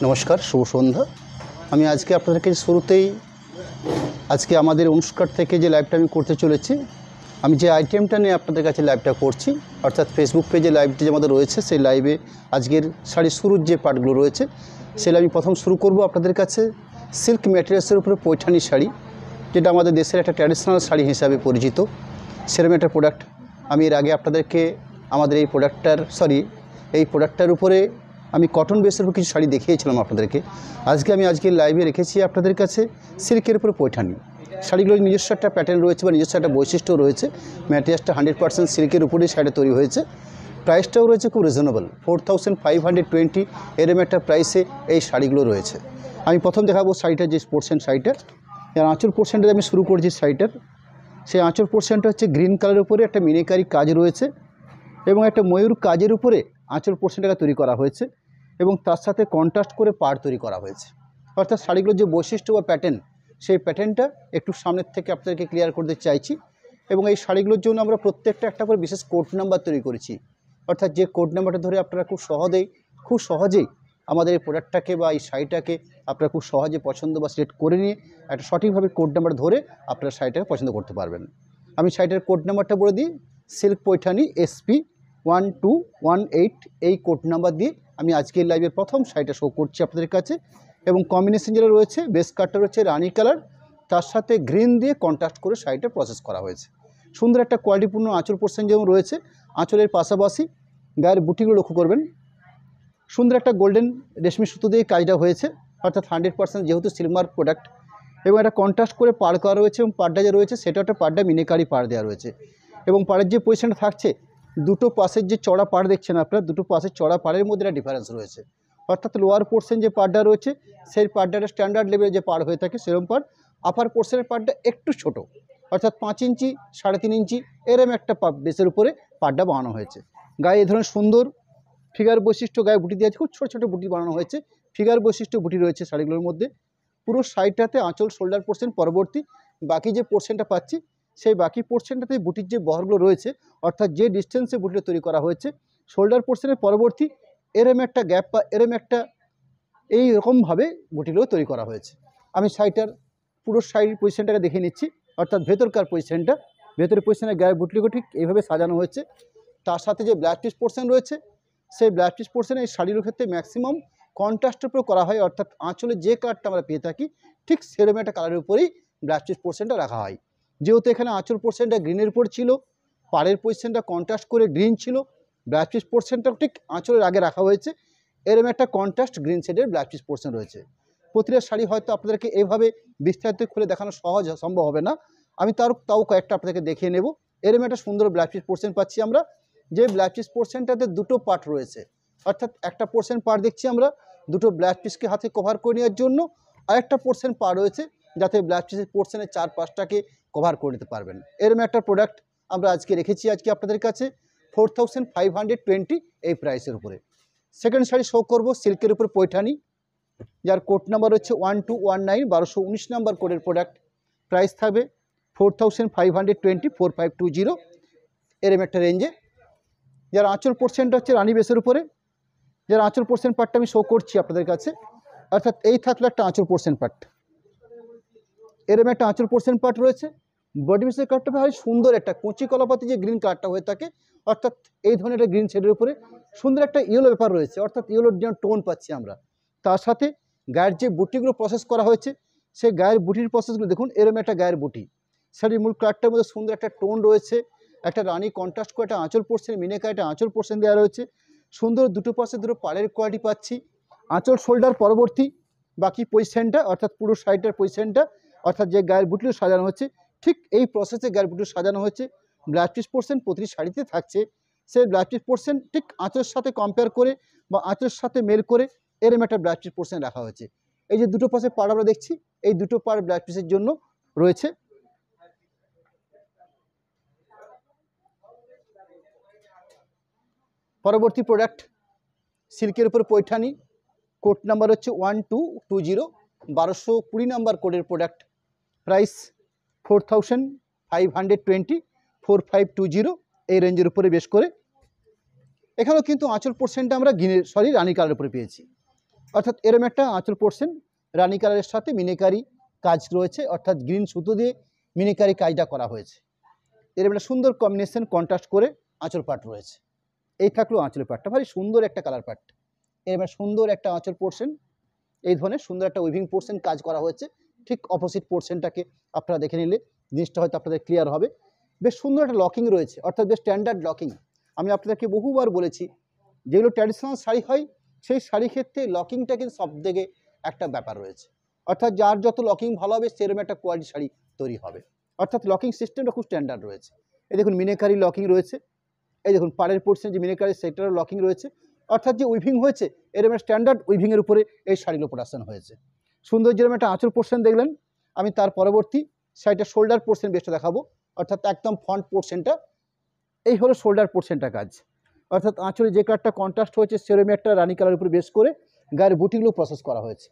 নমস্কার, শুভ সন্ধ্যা। আমি আজকে আপনাদেরকে শুরুতেই আজকে আমাদের অনুষ্কার থেকে যে লাইভটা আমি করতে চলেছি, আমি যে আইটেমটা নিয়ে আপনাদের কাছে লাইভটা করছি, অর্থাৎ ফেসবুক পেজে লাইভটি যে আমাদের রয়েছে, সেই লাইভে আজকের শাড়ির শুরুর যে পার্টগুলো রয়েছে সেটা আমি প্রথম শুরু করব আপনাদের কাছে সিল্ক ম্যাটেরিয়ালসের উপরে পৈঠানি শাড়ি, যেটা আমাদের দেশের একটা ট্র্যাডিশনাল শাড়ি হিসাবে পরিচিত। সেরকম একটা প্রোডাক্ট আমি এর আগে আপনাদেরকে আমাদের এই প্রোডাক্টটার উপরে আমি কটন বেসের উপর কিছু শাড়ি দেখিয়েছিলাম আপনাদেরকে। আজকের লাইভে রেখেছি আপনাদের কাছে সিল্কের উপরে পৈঠানি শাড়িগুলোর নিজস্ব একটা প্যাটার্ন রয়েছে বা নিজস্ব একটা বৈশিষ্ট্য রয়েছে। ম্যাটেরিয়ালসটা 100% সিল্কের উপরেই শাড়িটা তৈরি হয়েছে। প্রাইসটাও রয়েছে খুব রিজনেবল, 4520 এরম একটা প্রাইসে এই শাড়িগুলো রয়েছে। আমি প্রথম দেখাবো শাড়িটা, যে পোর্শন শাড়িটা, এর আঁচল পোর্শনটা আমি শুরু করছি শাড়িটার। সেই আঁচল পোর্শনটা হচ্ছে গ্রিন কালারের উপরে একটা মিনিকারি কাজ রয়েছে এবং একটা ময়ূর কাজের উপরে আঁচল পোর্শনটাকে তৈরি করা হয়েছে এবং তার সাথে কন্ট্রাস্ট করে পাড় তৈরি করা হয়েছে। অর্থাৎ শাড়িগুলোর যে বৈশিষ্ট্য বা প্যাটার্ন, সেই প্যাটার্নটা একটু সামনের থেকে আপনাদেরকে ক্লিয়ার করতে চাইছি। এবং এই শাড়িগুলোর জন্য আমরা প্রত্যেকটা একটা করে বিশেষ কোড নাম্বার তৈরি করেছি, অর্থাৎ যে কোড নাম্বারটা ধরে আপনারা খুব সহজেই আমাদের এই প্রোডাক্টটাকে বা এই শাড়িটাকে আপনারা খুব সহজে পছন্দ বা সিলেক্ট করে নিয়ে একটা সঠিকভাবে কোড নাম্বার ধরে আপনারা শাড়িটাকে পছন্দ করতে পারবেন। আমি শাড়িটার কোড নাম্বারটা বলে দিই, সিল্ক পৈঠানি SP1218, এই কোড নাম্বার দিয়ে আমি আজকের লাইভের প্রথম শাড়িটা শো করছি আপনাদের কাছে। এবং কম্বিনেশন যেটা রয়েছে, বেস কাটটা রয়েছে রানি কালার, তার সাথে গ্রিন দিয়ে কন্ট্রাস্ট করে শাড়িটা প্রসেস করা হয়েছে। সুন্দর একটা কোয়ালিটিপূর্ণ আঁচল পোর্শন যেমন রয়েছে, আঁচলের পাশাপাশি গায়ের বুটিগুলো লক্ষ্য করবেন, সুন্দর একটা গোল্ডেন রেশমি সুতো দিয়ে কাজটা হয়েছে, অর্থাৎ 100% যেহেতু সিলমার্ক প্রোডাক্ট। এবং একটা কন্ট্রাস্ট করে পাড় করা রয়েছে এবং পাড়টা যে রয়েছে সেটা একটা পাড়টা মিনিকারি পাড় দেওয়া রয়েছে। এবং পাড়ের যে পজিশনটা থাকছে, দুটো পাশের যে চড়া পাড় দেখছেন আপনারা, দুটো পাশের চড়া পাড়ের মধ্যে একটা ডিফারেন্স রয়েছে। অর্থাৎ লোয়ার পোর্শন যে পাড়টা রয়েছে সেই পাড়টা স্ট্যান্ডার্ড লেভেলের যে পাড় হয়ে থাকে সেরকম পাড়, আপার পোর্শনের পাড়টা একটু ছোট, অর্থাৎ 5 ইঞ্চি 3.5 ইঞ্চি এরম একটা বেসের উপরে পাড়টা বানানো হয়েছে। গায়ে এই ধরনের সুন্দর ফিগার বৈশিষ্ট্য, গায়ে বুটি দিয়ে আছে, খুব ছোটো ছোটো বুটি বানানো হয়েছে, ফিগার বৈশিষ্ট্য বুটি রয়েছে শাড়িগুলোর মধ্যে। পুরো শাড়িটাতে আঁচল শোল্ডার পোর্শন পরবর্তী বাকি যে পোর্শনটা পাচ্ছি, সেই বাকি পোর্শনটাতে বুটির যে বহরগুলো রয়েছে, অর্থাৎ যে ডিস্টেন্সে বুটিটা তৈরি করা হয়েছে, শোল্ডার পোর্শনের পরবর্তী এরম একটা গ্যাপ বা এরম একটা এইরকমভাবে বুটিগুলো তৈরি করা হয়েছে। আমি শাড়িটার পুরো শাড়ির পজিশনটাকে দেখে নিচ্ছি, অর্থাৎ ভেতরকার পজিশনটা, ভেতরের পজিশনের গায়ে বুটিগুলো ঠিক এইভাবে সাজানো হয়েছে। তার সাথে যে ব্ল্যাক পিস পোর্শন রয়েছে, সেই ব্ল্যাক পিস পোর্শনে এই শাড়ির ক্ষেত্রে ম্যাক্সিমাম কন্ট্রাস্টের উপর করা হয়, অর্থাৎ আঁচলে যে কালারটা আমরা পেয়ে থাকি ঠিক সেরকম একটা কালারের উপরেই ব্ল্যাক পিস পোর্শনটা রাখা হয়। যেহেতু এখানে আঁচল পোর্শনটা গ্রিনের উপর ছিল, পাড়ের পজিশনটা কন্ট্রাস্ট করে গ্রিন ছিল, ব্ল্যাক পিস পোর্শনটাও ঠিক আঁচলের আগে রাখা হয়েছে, এরকম একটা কন্ট্রাস্ট গ্রিন শেডের ব্ল্যাক পিস পোর্শন রয়েছে। প্রতিটা শাড়ি হয়তো আপনাদেরকে এভাবে বিস্তারিত খুলে দেখানো সম্ভব হবে না, আমি তাও কয়েকটা আপনাদেরকে দেখিয়ে নেব। এরকম একটা সুন্দর ব্ল্যাক পিস পোর্শন পাচ্ছি আমরা, যে ব্ল্যাক পিস পোর্শনটাতে দুটো পার্ট রয়েছে, অর্থাৎ একটা পোর্শন পার্ট দেখছি আমরা দুটো ব্ল্যাক পিসকে হাতে কভার করে নেওয়ার জন্য, আরেকটা পোর্শন পার্ট রয়েছে যাতে ব্ল্যাক পিসের পোর্শনের 4-5টাকে কভার করে নিতে পারবেন। এরকম একটা প্রোডাক্ট আমরা আজকে রেখেছি আপনাদের কাছে 4520 এই প্রাইসের উপরে। সেকেন্ড শাড়ি শো করব সিল্কের উপর পৈঠানি, যার কোড নাম্বার হচ্ছে 1219, 1219 নাম্বার কোডের প্রোডাক্ট। প্রাইস থাকবে 4520 এরম একটা রেঞ্জে। যার আঁচল পোর্শনটা হচ্ছে রানি বেসের উপরে, যার আঁচল পোর্শন পার্টটা আমি শো করছি আপনাদের কাছে, অর্থাৎ এই থাকলো একটা আঁচল পোর্শন পার্ট, এরম একটা আঁচল পোর্শন পার্ট রয়েছে। বডি বেসের কালারটা ভাই সুন্দর একটা কচি কলাপাতি যে গ্রিন কালারটা হয়ে থাকে, অর্থাৎ এই ধরনের একটা গ্রিন শেডের উপরে সুন্দর একটা ইয়েলো ব্যাপার রয়েছে, অর্থাৎ ইয়েলোর যেন টোন পাচ্ছি আমরা। তার সাথে গায়ের যে বুটিগুলো প্রসেস করা হয়েছে, সেই গায়ের বুটির প্রসেসগুলো দেখুন, এরম একটা গায়ের বুটি, শাড়ির মূল কালারটার মধ্যে সুন্দর একটা টোন রয়েছে, একটা রানি কন্ট্রাস্ট করে একটা আঁচল পোর্শন, মিনেকা একটা আঁচল পোর্শন দেওয়া রয়েছে, সুন্দর দুটো পাশে দুটো পাড়ের কোয়ালিটি পাচ্ছি। আঁচল শোল্ডার পরবর্তী বাকি পজিশনটা, অর্থাৎ পুরো শাড়িটার পজিশনটা, অর্থাৎ যে গায়ের বুটিগুলো সাজানো হচ্ছে ঠিক এই প্রসেসে গায়ের বুটিগুলো সাজানো হয়েছে। ব্ল্যাক পিস পোর্শন প্রতিটি শাড়িতে থাকছে, সেই ব্ল্যাক পিস পোর্শন ঠিক আঁচলের সাথে কম্পেয়ার করে বা আঁচলের সাথে মেল করে এরম একটা ব্ল্যাক পিস পোর্শন রাখা হয়েছে। এই যে দুটো পাশে পাড় আমরা দেখছি, এই দুটো পাড় ব্ল্যাক পিসের জন্য রয়েছে। পরবর্তী প্রোডাক্ট সিল্কের উপর পৈঠানি, কোড নাম্বার হচ্ছে 1220, 1220 নাম্বার কোডের প্রোডাক্ট। প্রাইস 4520 এই রেঞ্জের উপরে বেশ করে। এখানেও কিন্তু আঁচল পোর্শনটা আমরা রানি কালারের উপরে পেয়েছি। অর্থাৎ এরম একটা আঁচল পোর্শন রানী কালারের সাথে মিনিকারি কাজ রয়েছে, অর্থাৎ গ্রিন সুতো দিয়ে মিনিকারি কাজটা করা হয়েছে। এরম একটা সুন্দর কম্বিনেশন কন্ট্রাস্ট করে আঁচল পাট রয়েছে। এই থাকলো আঁচলের পাটটা, ভারী সুন্দর একটা কালার পাট। এরম সুন্দর একটা আঁচল পোর্শন, এই ধরনের সুন্দর একটা উইভিং পোর্শন কাজ করা হয়েছে। ঠিক অপোজিট পোর্শনটাকে আপনারা দেখে নিলে জিনিসটা হয়তো আপনাদের ক্লিয়ার হবে। বেশ সুন্দর একটা লকিং রয়েছে, অর্থাৎ বেশ স্ট্যান্ডার্ড লকিং। আমি আপনাদেরকে বহুবার বলেছি, যেগুলো ট্র্যাডিশনাল শাড়ি হয় সেই শাড়ি ক্ষেত্রে লকিংটা কিন্তু সবথেকে একটা ব্যাপার রয়েছে, অর্থাৎ যার যত লকিং ভালো হবে সেরকম একটা কোয়ালিটি শাড়ি তৈরি হবে। অর্থাৎ লকিং সিস্টেমটা খুব স্ট্যান্ডার্ড রয়েছে। এই দেখুন মিনাকারি লকিং রয়েছে, এই দেখুন পাড়ের পোর্শনে যে মিনাকারি সেটারও লকিং রয়েছে, অর্থাৎ যে উইভিং হয়েছে এরকম স্ট্যান্ডার্ড উইভিংয়ের উপরে এই শাড়িগুলো প্রোডাকশন হয়েছে। সুন্দর যেরকম একটা আঁচল পোর্শন দেখলেন, আমি তার পরবর্তী শাড়িটা শোল্ডার পোর্শন বেশটা দেখাবো, অর্থাৎ একদম ফ্রন্ট পোর্শনটা। এই হলো শোল্ডার পোর্শনটা কাজ, অর্থাৎ আঁচলে যে কালারটা কন্ট্রাস্ট হয়েছে সেরকম একটা রানী কালারের উপরে বেশ করে গায়ের বুটিগুলো প্রসেস করা হয়েছে।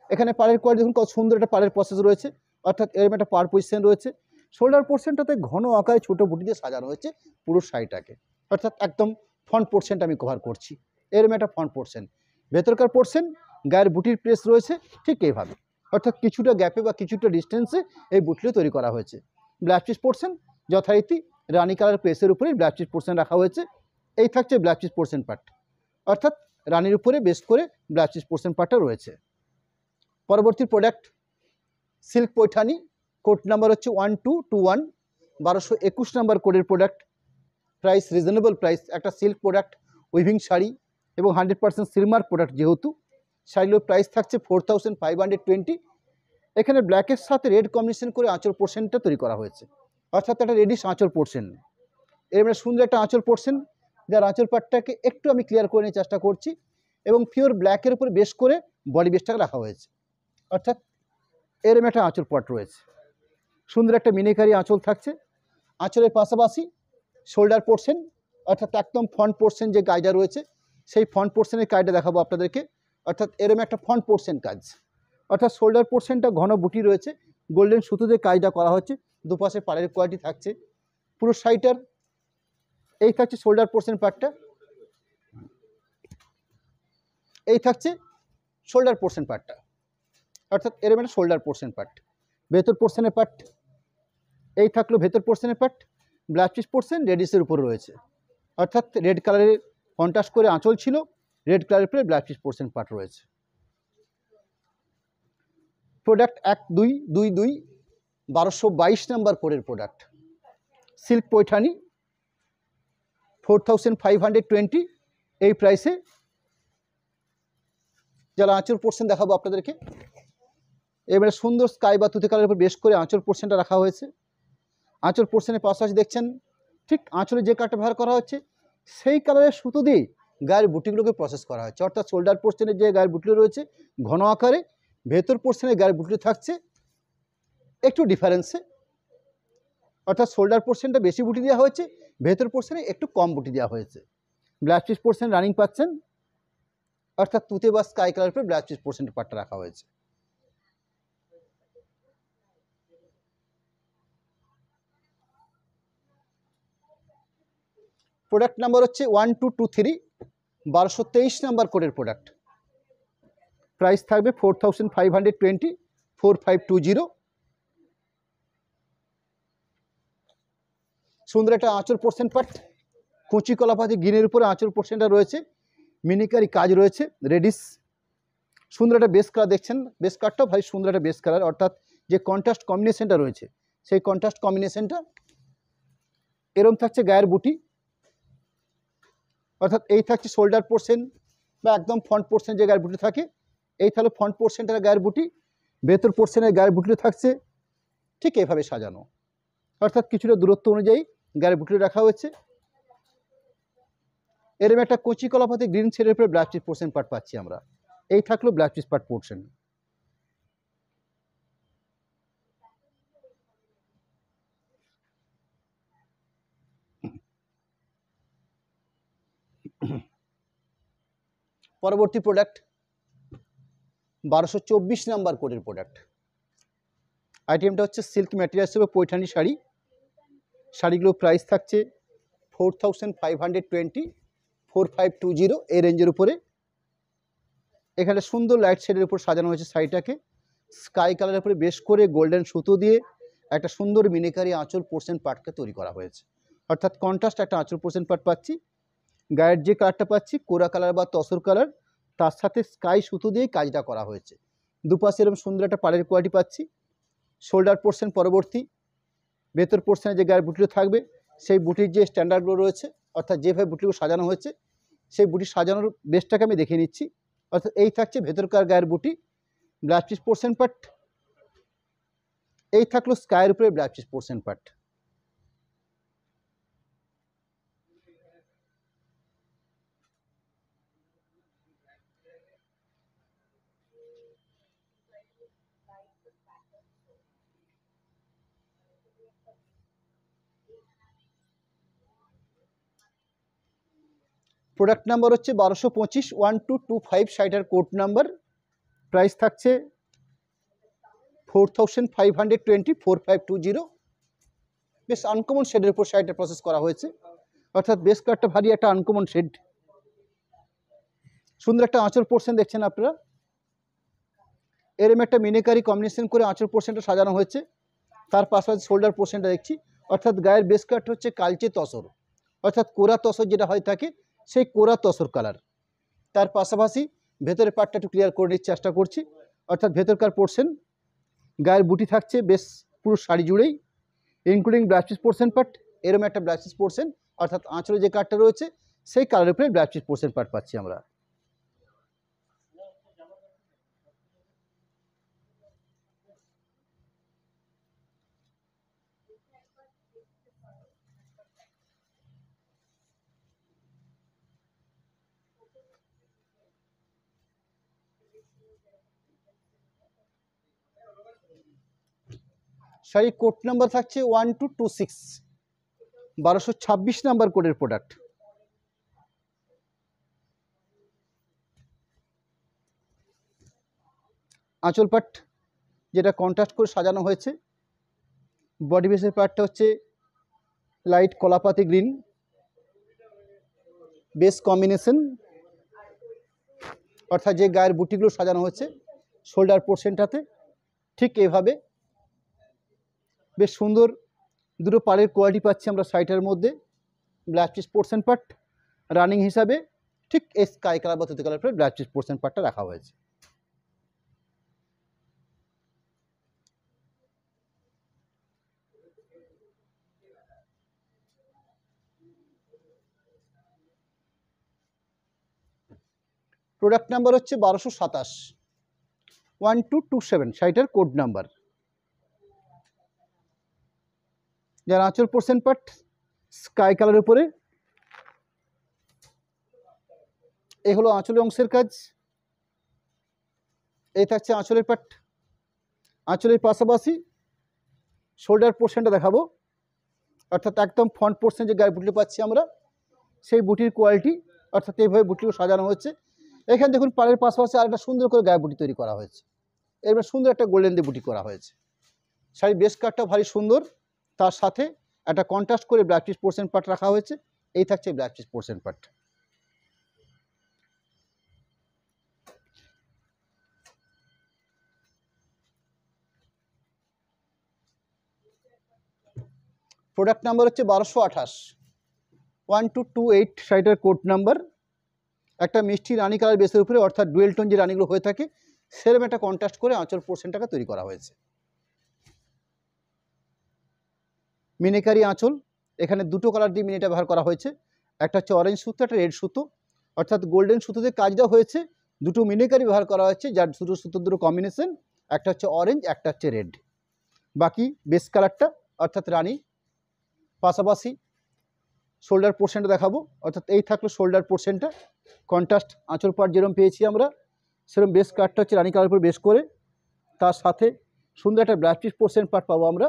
এখানে পাড়ের কোয়ালিটি দেখুন কত সুন্দর একটা পাড়ের প্রসেস রয়েছে, অর্থাৎ এরকম একটা পাড় পজিশন রয়েছে। শোল্ডার পোর্শনটাতে ঘন আকারে ছোটো বুটি দিয়ে সাজানো হয়েছে পুরো শাড়িটাকে, অর্থাৎ একদম ফ্রন্ট পোর্শনটা আমি কভার করছি। এরকম একটা ফ্রন্ট পোর্শন, ভেতরকার পোর্শন গায়ের বুটির প্রেস রয়েছে ঠিক এইভাবে, অর্থাৎ কিছুটা গ্যাপে বা কিছুটা ডিস্টেন্সে এই বুটিটা তৈরি করা হয়েছে। ব্লাউজ পিস পোর্শন যথারীতি রানী কালার প্রেসের উপরেই ব্লাউজ পিস পোর্শন রাখা হয়েছে। এই থাকছে ব্লাউজ পিস পোর্শন পার্ট, অর্থাৎ রানীর উপরে বেশ করে ব্লাউজ পিস পোর্শন পার্টটা রয়েছে। পরবর্তী product silk Paithani, code number হচ্ছে 1221, 1221 নাম্বার কোডের প্রোডাক্ট। প্রাইস রিজনেবল প্রাইস, একটা সিল্ক প্রোডাক্ট উইভিং শাড়ি এবং 100% সিলমার প্রোডাক্ট, যেহেতু শাড়িগুলোর প্রাইস থাকছে 4520। এখানে ব্ল্যাকের সাথে রেড কম্বিনেশন করে আঁচল পোর্শনটা তৈরি করা হয়েছে, অর্থাৎ একটা রেডিশ আঁচল পোর্শন। এর সুন্দর একটা আঁচল পোর্শন, যার আঁচল পাটটাকে একটু আমি ক্লিয়ার করে নেওয়ার চেষ্টা করছি, এবং পিওর ব্ল্যাকের উপর বেশ করে বডি বেসটাকে রাখা হয়েছে, অর্থাৎ এরম একটা আঁচল পাট রয়েছে। সুন্দর একটা মিনিকারি আঁচল থাকছে। আঁচলের পাশাপাশি শোল্ডার পোর্শন, অর্থাৎ একদম ফ্রন্ট পোর্শন যে কাজটা রয়েছে সেই ফ্রন্ট পোর্শনের কাজটা দেখাবো আপনাদেরকে, অর্থাৎ এরম একটা ফ্রন্ট পোর্শন কাজ, অর্থাৎ শোল্ডার পোর্শনটা ঘন বুটি রয়েছে, গোল্ডেন সুতো দিয়ে কাজটা করা হচ্ছে, দুপাশে পাড়ের কোয়ালিটি থাকছে পুরো শাড়িটার। এই থাকছে শোল্ডার পোর্শন পার্টটা, এই থাকছে শোল্ডার পোর্শন পার্টটা, অর্থাৎ এরম একটা শোল্ডার পোর্শন পার্ট। ভেতর পোর্শনের পার্ট এই থাকলো ভেতর পোর্শনের পার্ট। ব্লাউজ পিস পোর্শন রেডিসের উপর রয়েছে, অর্থাৎ রেড কালারের কন্ট্রাস্ট করে আঁচল ছিল, রেড কালারের উপরে ব্লাউজ পিস পোর্শন পার্ট রয়েছে। প্রোডাক্ট 1222, 1222 নাম্বার কোডের প্রোডাক্ট সিল্ক পৈঠানি, 4520 এই প্রাইসে। যারা আঁচল পোর্শন দেখাবো আপনাদেরকে, এবারে সুন্দর স্কাই বা তুতে কালারের উপর বেশ করে আঁচল পোর্শনটা রাখা হয়েছে। আঁচল পোর্শনের পাশাপাশি দেখছেন ঠিক আঁচলে যে কালারটা ব্যবহার করা হচ্ছে সেই কালারের সুতো দিয়ে গায়ের বুটিগুলোকে প্রসেস করা হচ্ছে, অর্থাৎ শোল্ডার পোর্শনের যে গায়ের বুটিগুলো রয়েছে ঘন আকারে, ভেতর পোর্শনের গায়ের বুটিগুলো থাকছে একটু ডিফারেন্সে, অর্থাৎ শোল্ডার পোর্শনটা বেশি বুটি দেওয়া হয়েছে, ভেতর পোর্শনে একটু কম বুটি দেওয়া হয়েছে। ব্লাউজ পিস পোর্শন রানিং পাচ্ছেন, অর্থাৎ তুতে বা স্কাই কালার উপরে ব্লাউজ পিস পোর্শনের পার্টটা রাখা হয়েছে। প্রোডাক্ট নাম্বার হচ্ছে 1223, 1223 নাম্বার কোডের প্রোডাক্ট। প্রাইস থাকবে 4520, 4520। সুন্দর একটা আঁচল পোর্শন পার্ট, কুচি কলাপাতি গ্রিনের উপরে আঁচল পোর্শনটা রয়েছে, মিনিকারি কাজ রয়েছে রেডিস। সুন্দর একটা বেস কালার দেখছেন, বেস কালারটাও ভারী সুন্দর একটা বেস কালার, অর্থাৎ যে কন্ট্রাস্ট কম্বিনেশনটা রয়েছে সেই কন্ট্রাস্ট কম্বিনেশনটা। এরম থাকছে গায়ের বুটি, অর্থাৎ এই থাকছে শোল্ডার পোর্শন বা একদম ফ্রন্ট পোর্শন যে গায়ের বুটি থাকে, এই তাহলে ফ্রন্ট পোর্শনটার গায়ের বুটি, ভেতর পোর্শনের গায়ের বুটিটা থাকছে ঠিক এইভাবে সাজানো, অর্থাৎ কিছুটা দূরত্ব অনুযায়ী গায়ের বুটিটা রাখা হয়েছে। এরম একটা কচি কলাপাতি গ্রিন ছেড়ের উপরে ব্লাউজ পিস পোর্শন পার্ট পাচ্ছি আমরা। এই থাকলো ব্লাউজ পিস পার্ট পোর্শন। পরবর্তী প্রোডাক্ট 1224 নাম্বার কোডের প্রোডাক্ট। আইটেমটা হচ্ছে সিল্ক ম্যাটেরিয়ালসের উপর পৈঠানি শাড়ি। শাড়িগুলোর প্রাইস থাকছে 4520, 4520 এই রেঞ্জের উপরে। এখানে সুন্দর লাইট শেডের উপর সাজানো হয়েছে শাড়িটাকে। স্কাই কালারের উপরে বেশ করে গোল্ডেন সুতো দিয়ে একটা সুন্দর মিনিকারি আঁচল পোর্শন পার্টকে তৈরি করা হয়েছে, অর্থাৎ কন্ট্রাস্ট একটা আঁচল পোর্শন পার্ট পাচ্ছি। গায়ের যে কালারটা পাচ্ছি কোরা কালার বা তসর কালার, তার সাথে স্কাই সুতো দিয়েই কাজটা করা হয়েছে। দুপাশে এরকম সুন্দর একটা পাড়ের কোয়ালিটি পাচ্ছি। শোল্ডার পোর্শন পরবর্তী, ভেতর পোর্শনে যে গায়ের বুটিটা থাকবে সেই বুটির যে স্ট্যান্ডার্ডগুলো রয়েছে, অর্থাৎ যেভাবে বুটিগুলো সাজানো হয়েছে সেই বুটি সাজানোর বেসটাকে আমি দেখে নিচ্ছি। অর্থাৎ এই থাকছে ভেতরকার গায়ের বুটি, ব্লাউজ পিস পোর্শন পার্ট। এই থাকলো স্কাইয়ের উপরে blouse piece portion part. Product number হচ্ছে 1225 1225 শাড়িটার কোড নাম্বার। প্রাইস থাকছে 4520 4520। বেশ আনকমন শেডের উপর শাড়িটা প্রসেস করা হয়েছে, অর্থাৎ বেশ কালারটা ভারী একটা আনকমন শেড। সুন্দর একটা আঁচল পোর্শন দেখছেন আপনারা, এরম একটা মিনিকারি কম্বিনেশন করে আঁচল পোর্শনটা সাজানো হয়েছে। তার পাশাপাশি শোল্ডার পোর্শনটা দেখছি, অর্থাৎ গায়ের বেস কালারটা হচ্ছে কালচে তসর, অর্থাৎ কোরা তসর যেটা হয় থাকে সেই কোরা তসর কালার। তার পাশাপাশি ভেতরের পার্টটা একটু ক্লিয়ার করে নিতে চেষ্টা করছি, অর্থাৎ ভেতরকার পোর্শন গায়ের বুটি থাকছে বেশ পুরো শাড়ি জুড়েই, including blouse piece portion part. এরম একটা ব্লাউজ পিস পোর্শন, অর্থাৎ আঁচলে যে কালারটা রয়েছে সেই কালারের উপরে ব্লাউজ পিস পোর্শন পার্ট পাচ্ছি আমরা। শাড়ি কোড নাম্বার থাকছে 1226, 1226 নাম্বার কোডের প্রোডাক্ট। আঁচল পাট যেটা কন্ট্রাস্ট করে সাজানো হয়েছে, বডি বেসের পার্টটা হচ্ছে লাইট কলাপাতি গ্রিন, বেস কম্বিনেশন, অর্থাৎ যে গায়ের বুটিগুলো সাজানো হয়েছে শোল্ডার পোর্শনটাতে ঠিক এভাবে বেশ সুন্দর দুটো পাড়ের কোয়ালিটি পাচ্ছি আমরা শাড়িটার মধ্যে। Blouse piece portion part running হিসাবে ঠিক এই স্কাই কালার বা তুতে কালার পরে ব্লাউজ পিস পোর্শন পার্টটা রাখা হয়েছে। প্রোডাক্ট নাম্বার হচ্ছে 1227, 1227 শাড়িটার কোড নাম্বার। যার আঁচল পোর্শন পার্ট স্কাই কালারের উপরে, এই হলো আঁচলের অংশের কাজ। এই থাকছে আঁচলের পার্ট। আঁচলের পাশাপাশি শোল্ডার পোর্শনটা দেখাবো, অর্থাৎ একদম ফ্রন্ট পোর্শন যে গায়ে বুটি পাচ্ছি আমরা সেই বুটির কোয়ালিটি, অর্থাৎ এইভাবে বুটিও সাজানো হচ্ছে। এখানে দেখুন পাড়ের পাশাপাশি আরেকটা সুন্দর করে গায়ে বুটি তৈরি করা হয়েছে, এবার সুন্দর একটা গোল্ডেন দিয়ে বুটি করা হয়েছে। শাড়ির বেস কাটটা ভারী সুন্দর, তার সাথে একটা কন্ট্রাস্ট করে ব্লাউজ পিস পোর্শন পার্ট রাখা হয়েছে। এই থাকছে blouse piece portion part. Product number হচ্ছে 1228, 1228 শাড়িটার কোড নাম্বার। একটা মিষ্টি রানী কালার বেসের উপরে, অর্থাৎ ডুয়েল টোন যে রানীগুলো হয়ে থাকে সেরকম একটা কন্ট্রাস্ট করে আঁচল পোর্শনটাকে তৈরি করা হয়েছে। মিনিকারি আঁচল, এখানে দুটো কালার দিয়ে মিনিটা ব্যবহার করা হয়েছে, একটা হচ্ছে অরেঞ্জ সুতো, একটা রেড সুতো, অর্থাৎ গোল্ডেন সুতোতে কাজটা হয়েছে। দুটো মিনিকারি ব্যবহার করা হয়েছে, যার দুটো সুতোর দুটো কম্বিনেশন, একটা হচ্ছে অরেঞ্জ, একটা হচ্ছে রেড। বাকি বেস কালারটা অর্থাৎ রানী। পাশাপাশি শোল্ডার পোর্শনটা দেখাবো, অর্থাৎ এই থাকলো শোল্ডার পোর্শনটা। কন্ট্রাস্ট আঁচল পার্ট যেরকম পেয়েছি আমরা সেরকম বেস কালারটা হচ্ছে রানী কালার উপর বেস করে, তার সাথে সুন্দর একটা ব্লাউজ পিস পোর্শন পার্ট পাবো আমরা।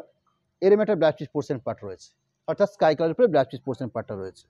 এরম একটা ব্লাউজ পিস পোর্শন পার্ট রয়েছে, অর্থাৎ স্কাই কালারের উপরে ব্লাউজ পিস পোর্শন পার্টটা রয়েছে।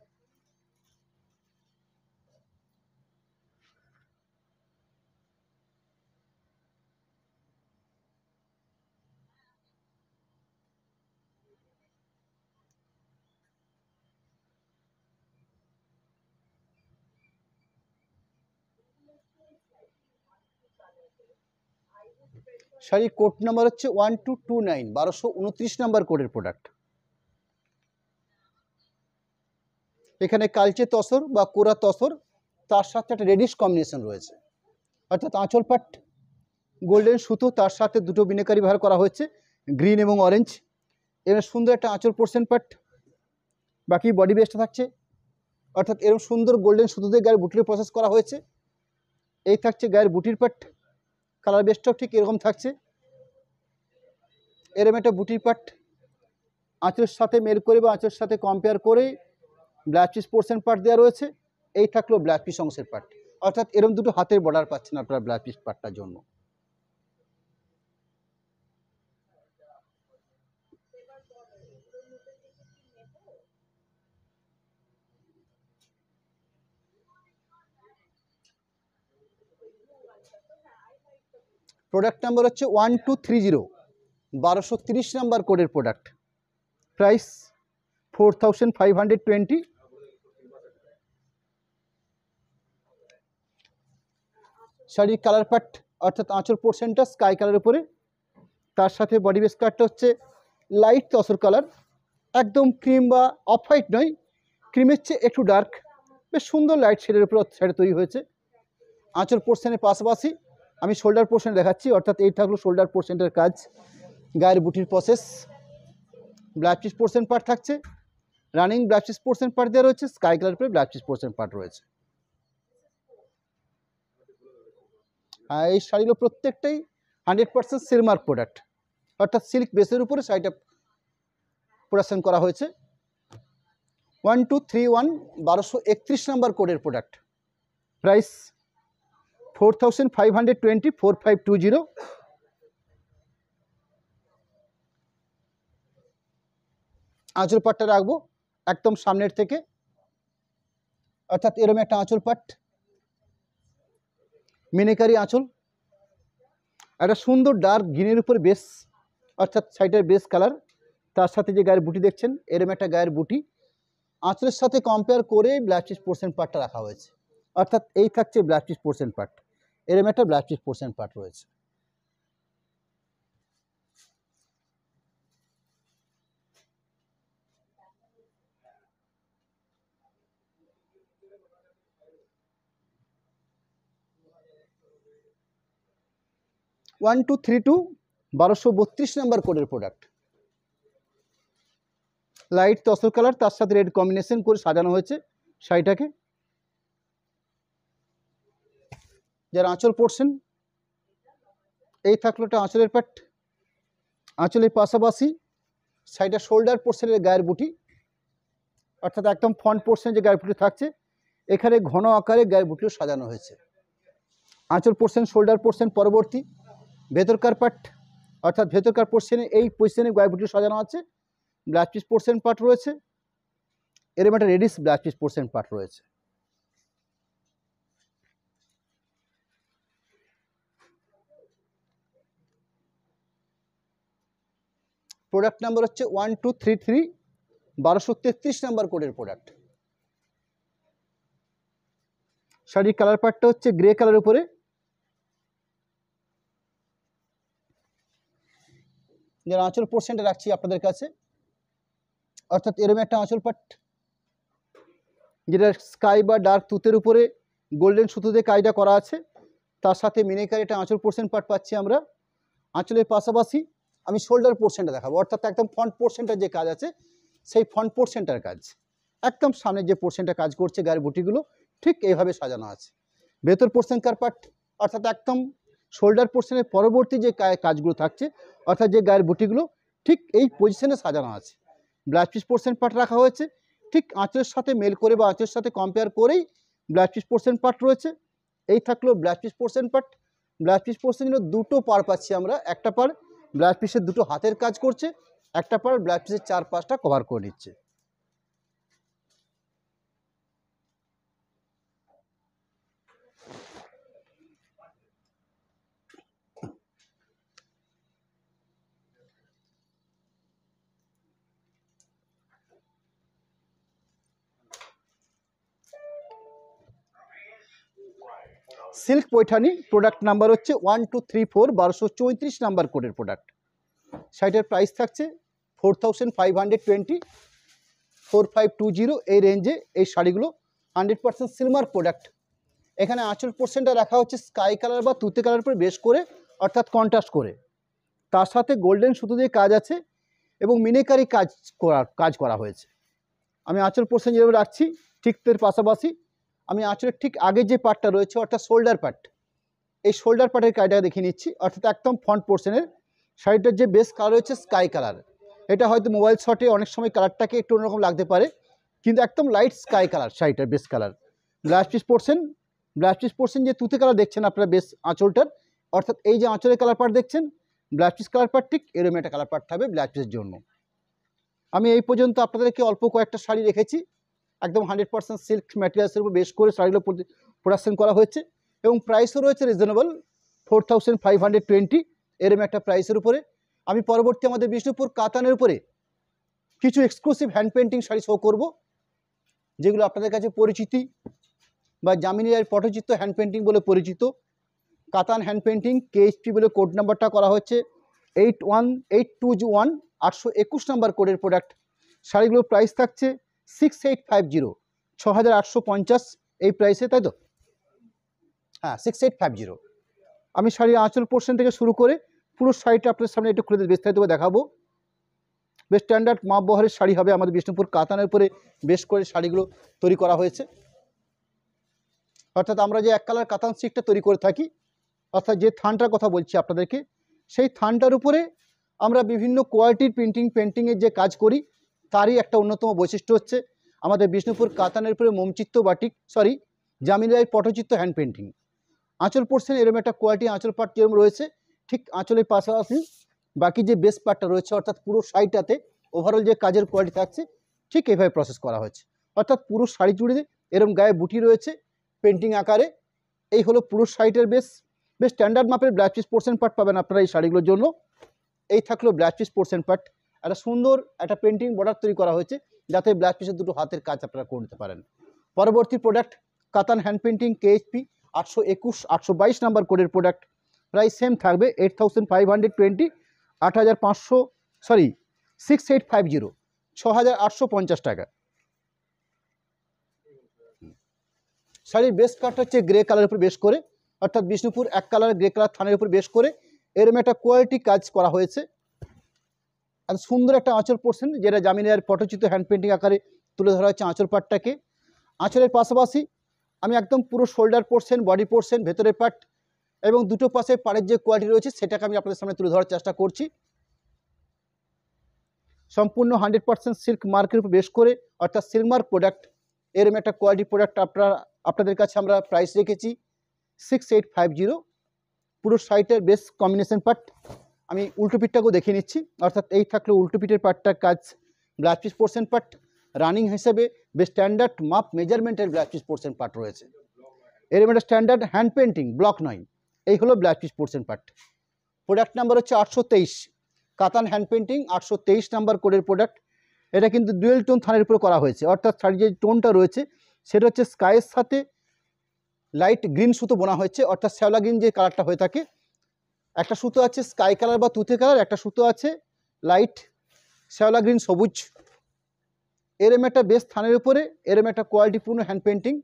শাড়ির কোড নাম্বার হচ্ছে 1229, 1229 নাম্বার কোডের প্রোডাক্ট। এখানে কালচে তসর বা কোরা তসর, তার সাথে একটা রেডিশ কম্বিনেশন রয়েছে, অর্থাৎ আঁচল পাট গোল্ডেন সুতো, তার সাথে দুটো বিনাকারি ব্যবহার করা হয়েছে, গ্রিন এবং অরেঞ্জ। এর সুন্দর একটা আঁচল পোর্শন পাট, বাকি বডি বেসটা থাকছে, অর্থাৎ এরকম সুন্দর গোল্ডেন সুতো দিয়ে গায়ের বুটির প্রসেস করা হয়েছে। এই থাকছে গায়ের বুটির পাট, কালার বেসটাও ঠিক এরকম থাকছে। এরকম একটা বুটির পাট আঁচলের সাথে মেল করে বা আঁচলের সাথে কম্পেয়ার করে ব্ল্যাক পিস পোর্শন পাট দেওয়া রয়েছে। এই থাকলো ব্ল্যাক পিস অংশের পাট, অর্থাৎ এরকম দুটো হাতের বর্ডার পাচ্ছেন আপনারা ব্ল্যাক পিস পাটটার জন্য। প্রোডাক্ট নাম্বার হচ্ছে 1230, 1230 নাম্বার কোডের প্রোডাক্ট। প্রাইস 4520। শাড়ির কালার পাট, অর্থাৎ আঁচল পোর্শনটা স্কাই কালারের উপরে, তার সাথে বডি বেস কাটটা হচ্ছে লাইট তসর কালার, একদম ক্রিম বা অফ হোয়াইট নয়, ক্রিমের চেয়ে একটু ডার্ক, বেশ সুন্দর লাইট শেডের উপর শাড়ি তৈরি হয়েছে। আঁচল পোর্শনের পাশাপাশি আমি শোল্ডার পোর্শন দেখাচ্ছি, অর্থাৎ এই থাকলো শোল্ডার পোর্শনটার কাজ, গায়ের বুটির process, black piece portion part থাকছে, running black piece portion part দেওয়া রয়েছে, স্কাই কালার উপরে ব্ল্যাক পিস পোর্শন পার্ট রয়েছে। আর এই শাড়িগুলো প্রত্যেকটাই 100% সিলমার্ক প্রোডাক্ট, অর্থাৎ সিল্ক বেসের উপরে শাড়িটা প্রোডাকশন করা হয়েছে। 1231, 1231 নাম্বার কোডের প্রোডাক্ট। প্রাইস 4520, 4520। আঁচল পাটটা রাখবো একদম সামনের থেকে, অর্থাৎ এরকম একটা আঁচল পাট, মিনিকারি আঁচল, একটা সুন্দর ডার্ক গ্রিনের উপর বেস, অর্থাৎ শাড়িটার বেস কালার, তার সাথে যে গায়ের বুটি দেখছেন এরকম একটা গায়ের বুটি, আঁচলের সাথে কম্পেয়ার করে ব্ল্যাক পিস পোর্শন পার্টটা রাখা হয়েছে, অর্থাৎ এই থাকছে ব্ল্যাক পিস পোর্শন পার্ট, এরকম একটা ব্ল্যাক পিস পোর্শন পার্ট রয়েছে। One two three two, 1232 number কোডের প্রোডাক্ট। লাইট তসর কালার, তার সাথে রেড কম্বিনেশন করে সাজানো হয়েছে শাড়িটাকে। যার আঁচল পোর্শন, এই থাকলো একটা আঁচলের পাট, আঁচলের পাশাপাশি শাড়িটা শোল্ডার পোর্শনের গায়ের বুটি, অর্থাৎ একদম ফ্রন্ট পোর্শনে যে গায়ের বুটি থাকছে, এখানে ঘন আকারে গায়ের বুটিও সাজানো হয়েছে। আঁচল পোর্শন, শোল্ডার পোর্শন পরবর্তী, ভেতরকার পাট, অর্থাৎ ভেতরকার পোর্শনে এই পজিশনে গায়ের বুটি সাজানো আছে, ব্ল্যাক পিস পোর্শন পার্ট রয়েছে, এরকম একটা reddish black piece portion part রয়েছে। প্রোডাক্ট নাম্বার হচ্ছে 1233, 1233 নাম্বার কোডের প্রোডাক্ট। শাড়ির কালার পার্টটা হচ্ছে গ্রে কালার উপরে, যার আঁচল পোর্শনটা রাখছি আপনাদের কাছে, অর্থাৎ এরকম একটা আঁচল পাট, যেটা স্কাই বা ডার্ক তুতের উপরে গোল্ডেন সুতো দিয়ে কাজটা করা আছে, তার সাথে মিনিকারি একটা আঁচল পোর্শন পার্ট পাচ্ছি আমরা। আঁচলের পাশাপাশি আমি শোল্ডার পোর্শনটা দেখাবো, অর্থাৎ একদম ফ্রন্ট পোর্শনটার যে কাজ আছে সেই ফ্রন্ট পোর্শনটার কাজ, একদম সামনের যে পোর্শনটা কাজ করছে গায়ের বুটিগুলো ঠিক এইভাবে সাজানো আছে। ভেতর পোর্শনকার পার্ট, অর্থাৎ একদম শোল্ডার পোর্শনের পরবর্তী যে কাজগুলো থাকছে, অর্থাৎ যে গায়ের বুটিগুলো ঠিক এই পজিশনে সাজানো আছে। ব্লাউজ পিস পোর্শন পার্ট রাখা হয়েছে ঠিক আঁচলের সাথে মেল করে বা আঁচলের সাথে কম্পেয়ার করেই ব্লাউজ পিস পোর্শন পার্ট রয়েছে। এই থাকলো blouse piece portion part. Blouse piece পোর্শনের দুটো পার পাচ্ছি আমরা, একটা পার ব্লাউজ পিসের দুটো হাতের কাজ করছে, একটা পার ব্লাউজ পিসের 4-5টা কভার করে নিচ্ছে। সিল্ক পৈঠানি, প্রোডাক্ট নাম্বার হচ্ছে 1234, 1234 নাম্বার কোডের প্রোডাক্ট। শাড়িটার প্রাইস থাকছে 4520, 4520 এই রেঞ্জে এই শাড়িগুলো 100% সিলমার প্রোডাক্ট। এখানে আঁচল পোর্শনটা রাখা হচ্ছে স্কাই কালার বা তুতে কালার উপরে বেশ করে, অর্থাৎ কন্ট্রাস্ট করে। তার সাথে গোল্ডেন সুতো দিয়ে কাজ আছে এবং মিনেকারি কাজ করা হয়েছে। আমি আঁচল পোর্শন যেভাবে রাখছি ঠিক তার পাশাপাশি আমি আঁচলের ঠিক আগে যে পার্টটা রয়েছে অর্থাৎ শোল্ডার পার্ট, এই শোল্ডার পার্টের কাজটা দেখিয়ে নিচ্ছি। অর্থাৎ একদম ফ্রন্ট পোর্শনের শাড়িটার যে বেস কালার হচ্ছে স্কাই কালার। এটা হয়তো মোবাইল শটে অনেক সময় কালারটাকে একটু অন্যরকম লাগতে পারে, কিন্তু একদম লাইট স্কাই কালার শাড়িটার base colour. Blouse piece portion যে তুতে কালার দেখছেন আপনারা বেস আঁচলটার, অর্থাৎ এই যে আঁচলের কালার পার্ট দেখছেন ব্লাউজ পিস কালার পার্ট ঠিক এরকম একটা কালার পার্ট থাকবে ব্লাউজ পিসের জন্য। আমি এই পর্যন্ত আপনাদেরকে অল্প কয়েকটা শাড়ি রেখেছি, একদম 100% সিল্ক ম্যাটেরিয়ালসের উপর বেশ করে শাড়িগুলো প্রোডাকশন করা হয়েছে এবং প্রাইসও রয়েছে রিজনেবল 4520 এরকম একটা প্রাইসের উপরে। আমি পরবর্তী আমাদের বিষ্ণুপুর কাতানের উপরে কিছু exclusive hand painting sari show করব, যেগুলো আপনাদের কাছে পরিচিতি বা জামিনী রায়ের পটচিত্র হ্যান্ড পেন্টিং বলে পরিচিত। কাতান হ্যান্ড পেন্টিং KHP বলে কোড নাম্বারটা করা হচ্ছে 81821, 821 নাম্বার কোডের প্রোডাক্ট। শাড়িগুলোর প্রাইস থাকছে 6850, 6850 এই প্রাইসে, তাই তো? হ্যাঁ, 6850। আমি শাড়ির আঁচল পোর্শন থেকে শুরু করে পুরো শাড়িটা আপনাদের সামনে একটু খুলে বিস্তারিতভাবে দেখাবো। বেশ স্ট্যান্ডার্ড মাপ বহরের শাড়ি হবে, আমাদের বিষ্ণুপুর কাতানের উপরে বেশ করে শাড়িগুলো তৈরি করা হয়েছে। অর্থাৎ আমরা যে এক কালার কাতান সিল্কটা তৈরি করে থাকি, অর্থাৎ যে থানটার কথা বলছি আপনাদেরকে, সেই থানটার উপরে আমরা বিভিন্ন কোয়ালিটির পেন্টিংয়ের যে কাজ করি, তারই একটা অন্যতম বৈশিষ্ট্য হচ্ছে আমাদের বিষ্ণুপুর কাতানের উপরে মোমচিত্র বাটিক জামিনী রায়ের পটচিত্র হ্যান্ড পেন্টিং। আঁচল পোর্শন এরকম একটা কোয়ালিটি আঁচল পার্ট যেরকম রয়েছে, ঠিক আঁচলের পাশাপাশি বাকি যে বেস পার্টটা রয়েছে অর্থাৎ পুরো শাড়িটাতে ওভারঅল যে কাজের কোয়ালিটি থাকছে ঠিক এইভাবে প্রসেস করা হয়েছে। অর্থাৎ পুরো শাড়ি জুড়ে এরকম গায়ে বুটি রয়েছে পেন্টিং আকারে। এই হলো পুরো শাড়িটার বেশ স্ট্যান্ডার্ড মাপের ব্লাউজ পিস পোর্শন পার্ট পাবেন আপনারা এই শাড়িগুলোর জন্য। এই থাকলো ব্লাউজ পিস পোর্শন পার্ট। একটা সুন্দর একটা পেন্টিং বর্ডার তৈরি করা হয়েছে যাতে ব্লাউজ পিসের দুটো হাতের কাজ আপনারা করতে পারেন। পরবর্তী প্রোডাক্ট কাতান হ্যান্ড পেন্টিং KHP 821, 822 নাম্বার কোডের প্রোডাক্ট। প্রাইস সেম থাকবে 8520, 6850, 6850 টাকা। শাড়ির বেস কাটটা হচ্ছে গ্রে কালারের উপর বেশ করে, অর্থাৎ বিষ্ণুপুর এক কালার গ্রে কালার থানের উপর বেশ করে এরম একটা কোয়ালিটি কাজ করা হয়েছে। আর সুন্দর একটা আঁচল পোর্শন যেটা জামিনী রায়ের পটচিত্র হ্যান্ড পেন্টিং আকারে তুলে ধরা হচ্ছে আঁচল পাটটাকে। আঁচলের পাশাপাশি আমি একদম পুরো শোল্ডার পোর্শন, বডি পোর্শন, ভেতরের পার্ট এবং দুটো পাশে পাড়ের যে কোয়ালিটি রয়েছে সেটাকে আমি আপনাদের সামনে তুলে ধরার চেষ্টা করছি। সম্পূর্ণ 100% সিল্ক মার্কের উপর বেশ করে, অর্থাৎ সিল্ক মার্ক প্রোডাক্ট এরম একটা কোয়ালিটি প্রোডাক্ট আপনাদের কাছে আমরা প্রাইস রেখেছি 6850। পুরো শাড়িটার বেশ কম্বিনেশন পার্ট। আমি উল্টো পিঠটাকেও দেখিয়ে নিচ্ছি, অর্থাৎ এই থাকলো উল্টো পিঠের পার্টটার কাজ blouse piece portion part running হিসেবে বেশ স্ট্যান্ডার্ড মাপ মেজারমেন্টের ব্লাউজ পিস পোর্শন পার্ট রয়েছে। এরম একটা স্ট্যান্ডার্ড হ্যান্ড পেন্টিং ব্লক নয়, এই হলো blouse piece portion part. Product number হচ্ছে 823, কাতান হ্যান্ড পেন্টিং 823 নাম্বার কোডের প্রোডাক্ট। এটা কিন্তু ডুয়েল টোন থানের উপরে করা হয়েছে, অর্থাৎ শাড়ির যে টোনটা রয়েছে সেটা হচ্ছে স্কাইয়ের সাথে লাইট গ্রিন সুতো বোনা হয়েছে, অর্থাৎ শ্যাওলা গ্রিন যে কালারটা হয়ে থাকে। একটা সুতো আছে স্কাই কালার বা তুতে কালার, একটা সুতো আছে লাইট শ্যাওলা গ্রিন সবুজ। এরম একটা বেশ থানের উপরে এরম একটা কোয়ালিটিপূর্ণ হ্যান্ড পেন্টিং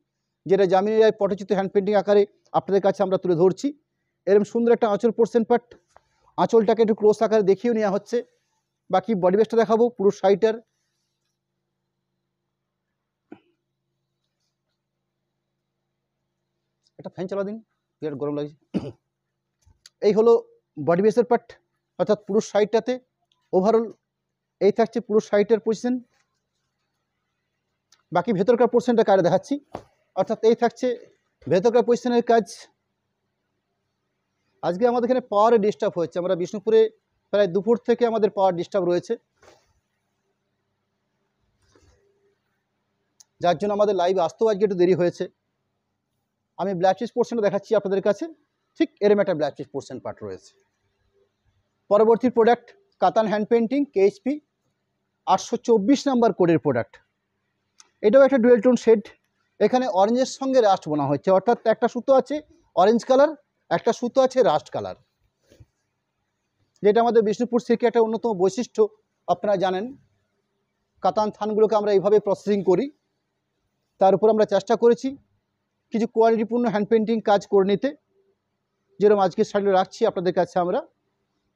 যেটা জামিনী রায়ের পটচিত্র হ্যান্ড পেন্টিং আকারে আপনাদের কাছে আমরা তুলে ধরছি। এরম সুন্দর একটা আঁচল পোর্শন পার্ট, আঁচলটাকে একটু ক্লোজ আকারে দেখিয়েও নেওয়া হচ্ছে। বাকি বডি বেসটা দেখাবো পুরো শাড়িটার। একটা ফ্যান চালা দিন, বিরাট গরম লাগছে। এই হলো বডি বেসের পার্ট, অর্থাৎ পুরো শাড়িটাতে ওভারঅল এই থাকছে পুরো শাড়িটার পজিশন। বাকি ভেতরকার পোর্শনটা কারে দেখাচ্ছি, অর্থাৎ এই থাকছে ভেতরকার পজিশনের কাজ। আজকে আমাদের এখানে পাওয়ারে ডিস্টার্ব হচ্ছে, আমরা বিষ্ণুপুরে প্রায় দুপুর থেকে আমাদের পাওয়ার ডিস্টার্ব রয়েছে, যার জন্য আমাদের লাইভ আসতেও আজকে একটু দেরি হয়েছে। আমি ব্লাউজ পিস পোর্শনটা দেখাচ্ছি আপনাদের কাছে, ঠিক এরম একটা ব্লাউজ পিস পোর্শন পার্ট রয়েছে। পরবর্তী প্রোডাক্ট কাতান হ্যান্ড পেন্টিং KHP 824 নাম্বার কোডের প্রোডাক্ট। এটাও একটা ডুয়েল টোন শেড, এখানে অরেঞ্জের সঙ্গে রাস্ট বোনা হচ্ছে, অর্থাৎ একটা সুতো আছে অরেঞ্জ কালার, একটা সুতো আছে রাস্ট কালার, যেটা আমাদের বিষ্ণুপুর সিল্কের একটা অন্যতম বৈশিষ্ট্য। আপনারা জানেন কাতান থানগুলোকে আমরা এইভাবে প্রসেসিং করি। তার উপর আমরা চেষ্টা করেছি কিছু কোয়ালিটিপূর্ণ হ্যান্ড পেন্টিং কাজ করে নিতে, যেরকম আজকের শাড়িটা রাখছি আপনাদের কাছে আমরা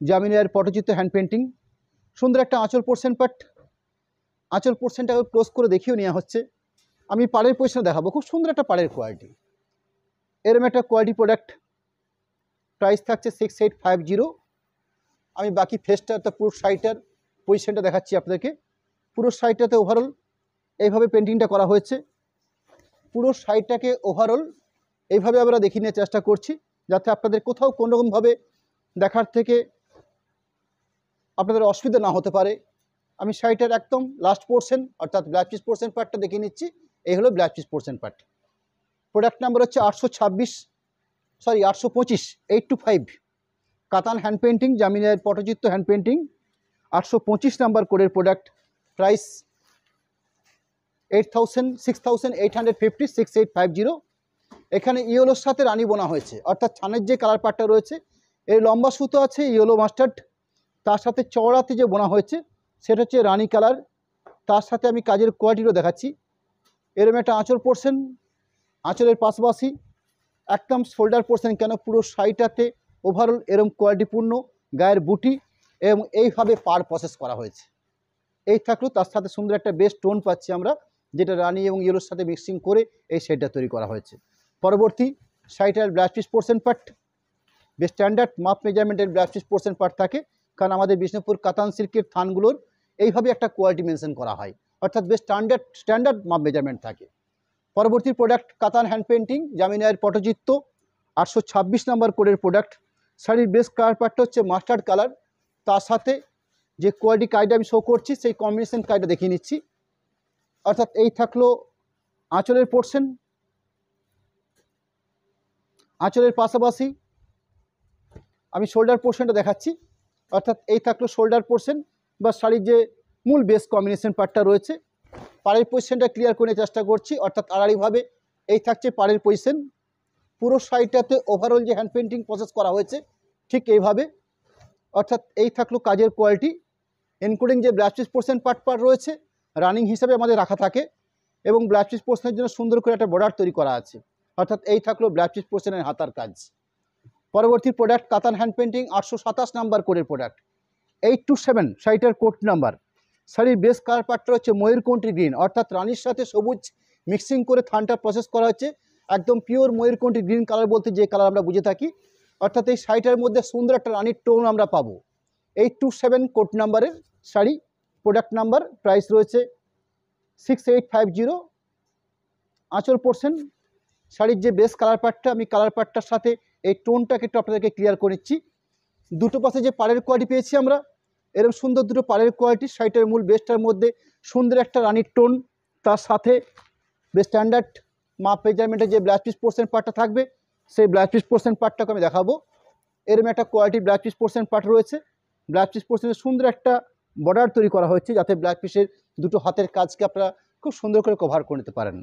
জামিনিয়ার পটচিত্র হ্যান্ড পেন্টিং। সুন্দর একটা আঁচল পোর্শন পার্ট, আঁচল পোর্শনটাকে ক্লোজ করে দেখিয়েও নেওয়া হচ্ছে। আমি পাড়ের পজিশনে দেখাবো, খুব সুন্দর একটা পাড়ের কোয়ালিটি, এরম একটা কোয়ালিটি প্রোডাক্ট। প্রাইস থাকছে 6850। আমি বাকি ফেসটা অর্থাৎ পুরো শাড়িটার পজিশনটা দেখাচ্ছি আপনাদেরকে। পুরো শাড়িটাতে ওভারঅল এইভাবে পেন্টিংটা করা হয়েছে। পুরো শাড়িটাকে ওভারঅল এইভাবে আমরা দেখিয়ে নেওয়ার চেষ্টা করছি, যাতে আপনাদের কোথাও কোনোরকমভাবে দেখার থেকে আপনাদের অসুবিধা না হতে পারে। আমি শাড়িটার একদম লাস্ট পোর্শন অর্থাৎ ব্লাউজ পিস পোর্শন পার্টটা দেখিয়ে নিচ্ছি। এই হলো blouse piece portion part. Product number হচ্ছে 825 825 কাতান হ্যান্ড পেন্টিং, জামিনিয়ার পটচিত্র হ্যান্ড পেন্টিং, 825 নাম্বার কোডের প্রোডাক্ট। প্রাইস 6850, 6850। এখানে ইয়েলোর সাথে রানি বোনা হয়েছে, অর্থাৎ ছানের যে কালার পার্টটা রয়েছে এর লম্বা সুতো আছে ইয়েলো মাস্টার্ড, তার সাথে চওড়াতে যে বোনা হয়েছে সেটা হচ্ছে রানি কালার। তার সাথে আমি কাজের কোয়ালিটিও দেখাচ্ছি। এরম একটা আঁচল পোর্শন, আঁচলের পাশাপাশি একদম শোল্ডার পোর্শন, কেন পুরো শাড়িটাতে ওভারঅল এরম কোয়ালিটিপূর্ণ গায়ের বুটি এবং এইভাবে পাড় প্রসেস করা হয়েছে। এই থাকলেও তার সাথে সুন্দর একটা বেস্ট টোন পাচ্ছি আমরা, যেটা রানি এবং ইয়েলোর সাথে মিক্সিং করে এই শেডটা তৈরি করা হয়েছে। পরবর্তী শাড়িটার ব্লাউজ পিস পোর্শন পার্ট বেশ স্ট্যান্ডার্ড মাপ মেজারমেন্টের ব্লাউজ পিস পোর্শন পার্ট থাকে, কারণ আমাদের বিষ্ণুপুর কাতান সিল্কের থানগুলোর এইভাবে একটা কোয়ালিটি মেনশন করা হয়, অর্থাৎ বেশ স্ট্যান্ডার্ড মাপ মেজারমেন্ট থাকে। পরবর্তী প্রোডাক্ট কাতান হ্যান্ড পেন্টিং, জামিনিয়ার পটচিত্র, 826 নাম্বার কোডের প্রোডাক্ট। শাড়ির বেস কালার পার্টটা হচ্ছে মাস্টার্ড কালার, তার সাথে যে কোয়ালিটি কাজটা আমি শো করছি সেই কম্বিনেশন কাজটা দেখিয়ে নিচ্ছি। অর্থাৎ এই থাকলো আঁচলের পোর্শন, আঁচলের পাশাপাশি আমি শোল্ডার পোর্শনটা দেখাচ্ছি। অর্থাৎ এই থাকলো শোল্ডার পোর্শন বা শাড়ির যে মূল বেস কম্বিনেশন পার্টটা রয়েছে। পাড়ের পজিশনটা ক্লিয়ার করে চেষ্টা করছি, অর্থাৎ আড়াআড়িভাবে এই থাকছে পাড়ের পজিশন। পুরো শাড়িটাতে ওভারঅল যে হ্যান্ড পেন্টিং প্রসেস করা হয়েছে ঠিক এইভাবে। অর্থাৎ এই থাকলো কাজের কোয়ালিটি, ইনক্লুডিং যে ব্লাউজ পিস পোর্শন পার্ট রয়েছে রানিং হিসাবে আমাদের রাখা থাকে, এবং ব্লাউজ পিস পোর্শনের জন্য সুন্দর করে একটা বর্ডার তৈরি করা আছে। অর্থাৎ এই থাকলো ব্লাউজ পিস পোর্শনের হাতার কাজ। পরবর্তী প্রোডাক্ট কাতান হ্যান্ড পেন্টিং, 827 নাম্বার কোডের প্রোডাক্ট। 827 শাড়িটার কোড নাম্বার। শাড়ির বেস কালার পার্টটা হচ্ছে ময়ূরকণ্ঠী গ্রিন, অর্থাৎ রানির সাথে সবুজ মিক্সিং করে থানটা প্রসেস করা হচ্ছে। একদম পিওর ময়ূরকণ্ঠী গ্রিন কালার বলতে যে কালার আমরা বুঝে থাকি, অর্থাৎ এই শাড়িটার মধ্যে সুন্দর একটা রানির টোন আমরা পাবো। 827 কোড নাম্বারের শাড়ি, প্রোডাক্ট নাম্বার। প্রাইস রয়েছে 6850। আঁচল পোর্শন, শাড়ির যে বেস কালার পার্টটা, আমি কালার পার্টটার সাথে এই টোনটাকে একটু আপনাদেরকে ক্লিয়ার করে নিচ্ছি। দুটো পাশে যে পাড়ের কোয়ালিটি পেয়েছি আমরা, এরকম সুন্দর দুটো পাড়ের কোয়ালিটি। শাড়িটার মূল বেসটার মধ্যে সুন্দর একটা রানির টোন, তার সাথে বেশ স্ট্যান্ডার্ড মাপ মেজারমেন্টের যে ব্লাউজ পিস পোর্শন পার্টটা থাকবে সেই ব্লাউজ পিস পোর্শন পার্টটাকে আমি দেখাবো। এরকম একটা quality blouse piece portion part রয়েছে। ব্লাউজ পিস পোর্শনের সুন্দর একটা বর্ডার তৈরি করা হয়েছে, যাতে ব্লাউজ পিসের দুটো হাতের কাজকে আপনারা খুব সুন্দর করে কভার করে নিতে পারেন।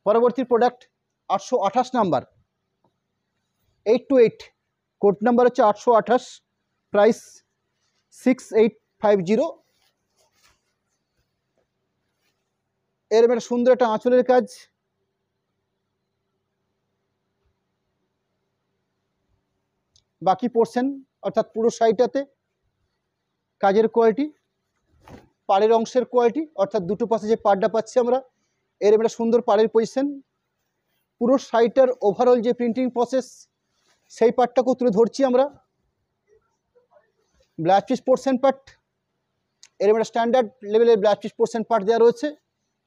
পরবর্তী প্রোডাক্ট 828 নাম্বার, 828 কোড নাম্বার হচ্ছে 828, প্রাইস 6850। এর একটা সুন্দর একটা আঁচলের কাজ, বাকি পোর্শন অর্থাৎ পুরো শাড়িটাতে কাজের কোয়ালিটি, পাড়ের অংশের কোয়ালিটি, অর্থাৎ দুটো পাশে যে পাড়টা পাচ্ছি আমরা এর একটা সুন্দর পাড়ের পজিশন। পুরো শাড়িটার ওভারঅল যে প্রিন্টিং প্রসেস সেই পার্টটাকেও তুলে ধরছি আমরা। ব্লাউজ পিস পোর্শন পার্ট, এর একটা স্ট্যান্ডার্ড লেভেলের ব্লাউজ পিস পোর্শন পার্ট দেওয়া রয়েছে।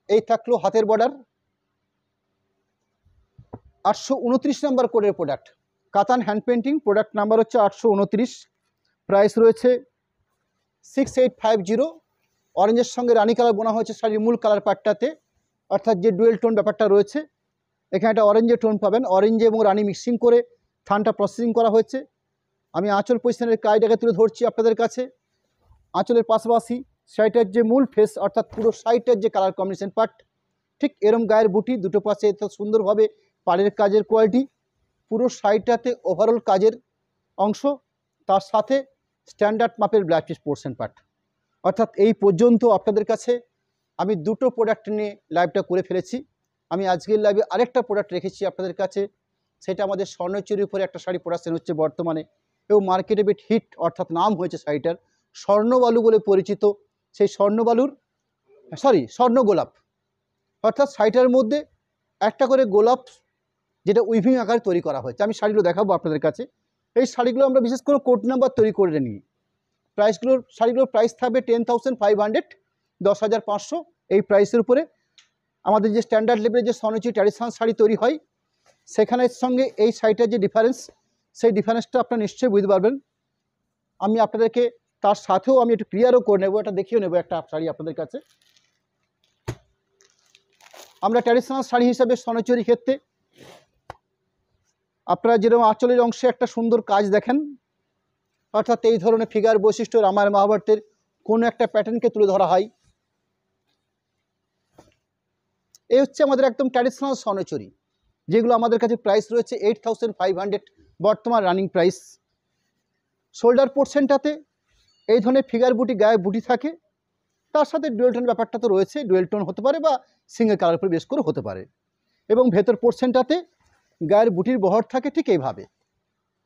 এই থাকলো হাতের বর্ডার। 829 নাম্বার কোডের প্রোডাক্ট, কাতান হ্যান্ড পেন্টিং, প্রোডাক্ট নাম্বার হচ্ছে 829। প্রাইস রয়েছে 6850। অরেঞ্জের সঙ্গে রানি কালার বোনা হয়েছে শাড়ির মূল কালার পার্টটাতে, অর্থাৎ যে ডুয়েল টোন ব্যাপারটা রয়েছে এখানে একটা অরেঞ্জের টোন পাবেন। অরেঞ্জ এবং রানি মিক্সিং করে থানটা প্রসেসিং করা হয়েছে। আমি আঁচল পজিশনের কাজটাকে তুলে ধরছি আপনাদের কাছে। আঁচলের পাশাপাশি শাড়িটার যে মূল ফেস অর্থাৎ পুরো শাড়িটার যে কালার কম্বিনেশন পার্ট, ঠিক এরম গায়ের বুটি দুটো পাশে সুন্দরভাবে পাড়ের কাজের কোয়ালিটি। পুরো শাড়িটাতে ওভারঅল কাজের অংশ, তার সাথে স্ট্যান্ডার্ড মাপের ব্লাউজ পিস পোর্শন পার্ট। অর্থাৎ এই পর্যন্ত আপনাদের কাছে আমি দুটো প্রোডাক্ট নিয়ে লাইভটা করে ফেলেছি। আমি আজকের লাইভে আরেকটা প্রোডাক্ট রেখেছি আপনাদের কাছে, সেটা আমাদের স্বর্ণচুরির উপরে একটা শাড়ি প্রোডাকশন হচ্ছে বর্তমানে, এবং মার্কেটে বেশ হিট, অর্থাৎ নাম হয়েছে শাড়িটার স্বর্ণবালু বলে পরিচিত। সেই স্বর্ণ গোলাপ, অর্থাৎ শাড়িটার মধ্যে একটা করে গোলাপ যেটা উইভিং আকারে তৈরি করা হয়েছে। আমি শাড়িগুলো দেখাবো আপনাদের কাছে। এই শাড়িগুলো আমরা বিশেষ করে কোড নাম্বার তৈরি করে নিই। শাড়িগুলোর প্রাইস থাকবে 10,500, 10,500 এই প্রাইসের উপরে। আমাদের যে স্ট্যান্ডার্ড লেভেলের যে স্বর্ণচুরি ট্র্যাডিশনাল শাড়ি তৈরি হয়, সেখানের সঙ্গে এই শাড়িটার যে ডিফারেন্স, সেই ডিফারেন্সটা আপনারা নিশ্চয়ই বুঝতে পারবেন। আমি আপনাদেরকে তার সাথেও আমি একটু ক্লিয়ারও করে নেবো, এটা দেখিয়ে নেবো একটা শাড়ি আপনাদের কাছে। আমরা ট্র্যাডিশনাল শাড়ি হিসাবে স্বর্ণচুরি ক্ষেত্রে আপনারা যেরকম আঁচলের অংশে একটা সুন্দর কাজ দেখেন, অর্থাৎ এই ধরনের ফিগার বৈশিষ্ট্য রামায়ণ মহাভারতের কোনো একটা প্যাটার্নকে তুলে ধরা হয়। এই হচ্ছে আমাদের একদম ট্র্যাডিশনাল স্বর্ণচুরি, যেগুলো আমাদের কাছে প্রাইস রয়েছে 8,500 বর্তমান রানিং প্রাইস। শোল্ডার পোর্শনটাতে এই ধরনের ফিগার বুটি, গায়ে বুটি থাকে, তার সাথে ডুয়েল টোন ব্যাপারটা তো রয়েছে, ডুয়েল টোন হতে পারে বা সিঙ্গেল কালার উপর বেশ করে হতে পারে। এবং ভেতর পোর্শনটাতে গায়ের বুটির বহর থাকে ঠিক এইভাবে,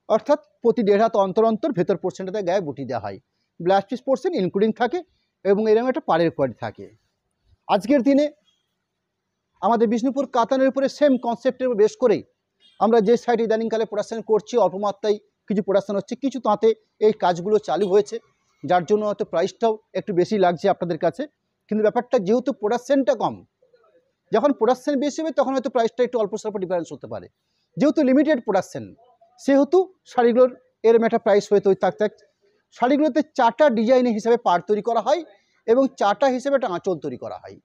অর্থাৎ প্রতি 1.5 হাত অন্তর অন্তর ভেতর পোর্শনটাতে গায়ে বুটি দেওয়া হয়। ব্লাউজ পিস পোর্শন ইনক্লুডিং থাকে এবং এরকম একটা পাড়ের কোয়ালিটি থাকে। আজকের দিনে আমাদের বিষ্ণুপুর কাতানের উপরে সেম কনসেপ্টের বেশ করেই আমরা যে সাইড ইদানিংকালে প্রোডাকশান করছি, অল্প মাত্রায় কিছু প্রোডাকশান হচ্ছে, কিছু তাঁতে এই কাজগুলো চালু হয়েছে, যার জন্য হয়তো প্রাইসটাও একটু বেশি লাগছে আপনাদের কাছে। কিন্তু ব্যাপারটা যেহেতু প্রোডাকশানটা কম, যখন প্রোডাকশান বেশি হবে তখন হয়তো প্রাইসটা একটু অল্প স্বল্প ডিফারেন্স হতে পারে। যেহেতু লিমিটেড প্রোডাকশান, সেহেতু শাড়িগুলোর এরম একটা প্রাইস হয়ে তৈরি থাকতে শাড়িগুলোতে 4টা ডিজাইনের হিসাবে পাড় তৈরি করা হয় এবং 4টা হিসেবে একটা আঁচল তৈরি করা হয়।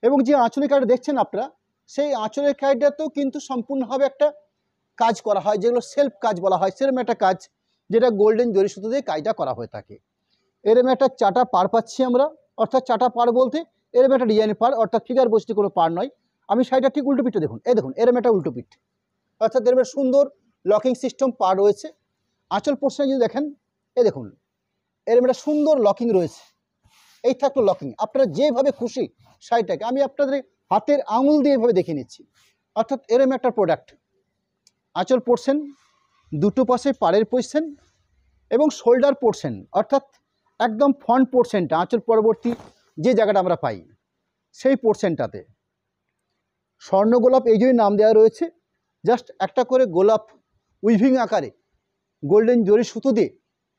এবং যে আঁচলের কাজটা দেখছেন আপনারা, সেই আঁচলের কাজটাতেও কিন্তু সম্পূর্ণভাবে একটা কাজ করা হয়, যেগুলো সেলফ কাজ বলা হয়, সেরকম একটা কাজ, যেটা গোল্ডেন জরি সুতো দিয়ে কাজটা করা হয়ে থাকে। এরম একটা 4টা পাড় পাচ্ছি আমরা, অর্থাৎ 4টা পাড় বলতে এরম একটা ডিজাইনের পাড়, অর্থাৎ ফিগার বসতে কোনো পাড় নয়। আমি শাড়িটা ঠিক উল্টো পিঠটা দেখুন, এই দেখুন এরম একটা উল্টো পিঠ, অর্থাৎ এরম সুন্দর লকিং সিস্টেম পাড় রয়েছে। আঁচল পোর্শনে যদি দেখেন, এই দেখুন এরম একটা সুন্দর লকিং রয়েছে। এই থাকলো লকিং। আপনারা যেভাবে খুশি শাড়িটাকে, আমি আপনাদের হাতের আঙুল দিয়ে এভাবে দেখে নিচ্ছি, অর্থাৎ এরম একটা প্রোডাক্ট। আঁচল পোর্শন, দুটো পাশে পাড়ের পোর্শন এবং শোল্ডার পোর্শন, অর্থাৎ একদম ফ্রন্ট পোর্শনটা, আঁচল পরবর্তী যে জায়গাটা আমরা পাই, সেই পোর্শনটাতে স্বর্ণ গোলাপ এই জন্যই নাম দেওয়া রয়েছে। জাস্ট একটা করে গোলাপ উইভিং আকারে গোল্ডেন জরি সুতো দিয়ে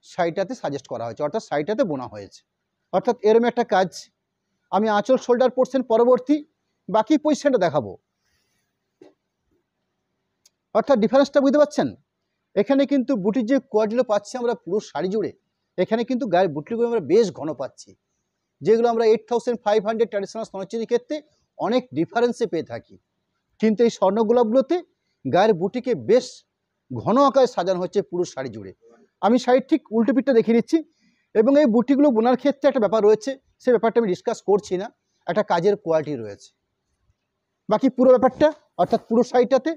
শাড়িটাতে সাজেস্ট করা হয়েছে, অর্থাৎ শাড়িটাতে বোনা হয়েছে। অর্থাৎ এরম একটা কাজ। আমি আঁচল শোল্ডার পোর্শন পরবর্তী বাকি পজিশনটা দেখাবো, অর্থাৎ ডিফারেন্সটা বুঝতে পারছেন। এখানে কিন্তু বুটির যে কোয়ালিটিগুলো পাচ্ছি আমরা পুরো শাড়ি জুড়ে, এখানে কিন্তু গায়ের বুটিগুলো আমরা বেশ ঘন পাচ্ছি, যেগুলো আমরা 8,500 ট্র্যাডিশনাল স্বর্ণচুরির ক্ষেত্রে অনেক ডিফারেন্সে পেয়ে থাকি। কিন্তু এই স্বর্ণ গোলাপগুলোতে গায়ের বুটিকে বেশ ঘন আকারে সাজানো হচ্ছে পুরো শাড়ি জুড়ে। আমি শাড়ির ঠিক উল্টো পিঠটা দেখিয়ে দিচ্ছি। এবং এই বুটিগুলো বোনার ক্ষেত্রে একটা ব্যাপার রয়েছে, সেই ব্যাপারটা আমি ডিসকাস করছি না, একটা কাজের কোয়ালিটি রয়েছে। বাকি পুরো ব্যাপারটা, অর্থাৎ পুরো শাড়িটাতে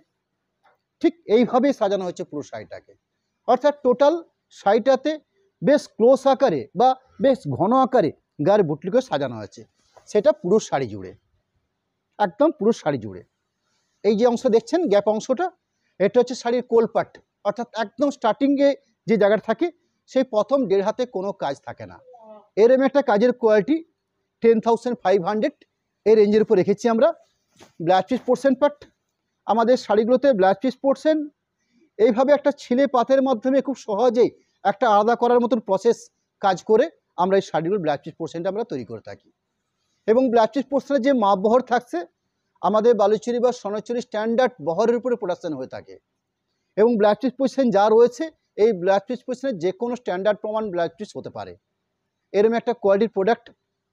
ঠিক এইভাবেই সাজানো হচ্ছে পুরো শাড়িটাকে, অর্থাৎ টোটাল শাড়িটাতে বেশ ক্লোজ আকারে বা বেশ ঘন আকারে গায়ের বুটলিকে সাজানো হয়েছে, সেটা পুরো শাড়ি জুড়ে, একদম পুরো শাড়ি জুড়ে। এই যে অংশ দেখছেন গ্যাপ অংশটা, এটা হচ্ছে শাড়ির কোল পার্ট, অর্থাৎ একদম স্টার্টিংয়ে যে জায়গাটা থাকে সেই প্রথম 1.5 হাতে কোনো কাজ থাকে না। এরম একটা কাজের কোয়ালিটি 10,500 এই রেঞ্জের উপর রেখেছি আমরা। ব্লাউজ পিস পোর্শন পার্ট, আমাদের শাড়িগুলোতে ব্লাউজ পিস পোর্শন এইভাবে একটা ছিলে পাতের মাধ্যমে খুব সহজেই একটা আলাদা করার মতন প্রসেস কাজ করে আমরা এই শাড়িগুলোর ব্লাউজ পিস পোর্শনটা আমরা তৈরি করে থাকি। এবং ব্লাউজ পিস পোর্শনের যে মাপ বহর থাকছে, আমাদের বালুচুরি বা স্বর্ণচুরি স্ট্যান্ডার্ড বহরের উপরে প্রোডাকশন হয়ে থাকে। এবং ব্লাউজ পিস পোর্শন যা রয়েছে, এই ব্লাউজ পিস পোর্শনের যে কোনো স্ট্যান্ডার্ড প্রমাণ ব্লাউজ পিস হতে পারে। এরকম একটা কোয়ালিটির প্রোডাক্ট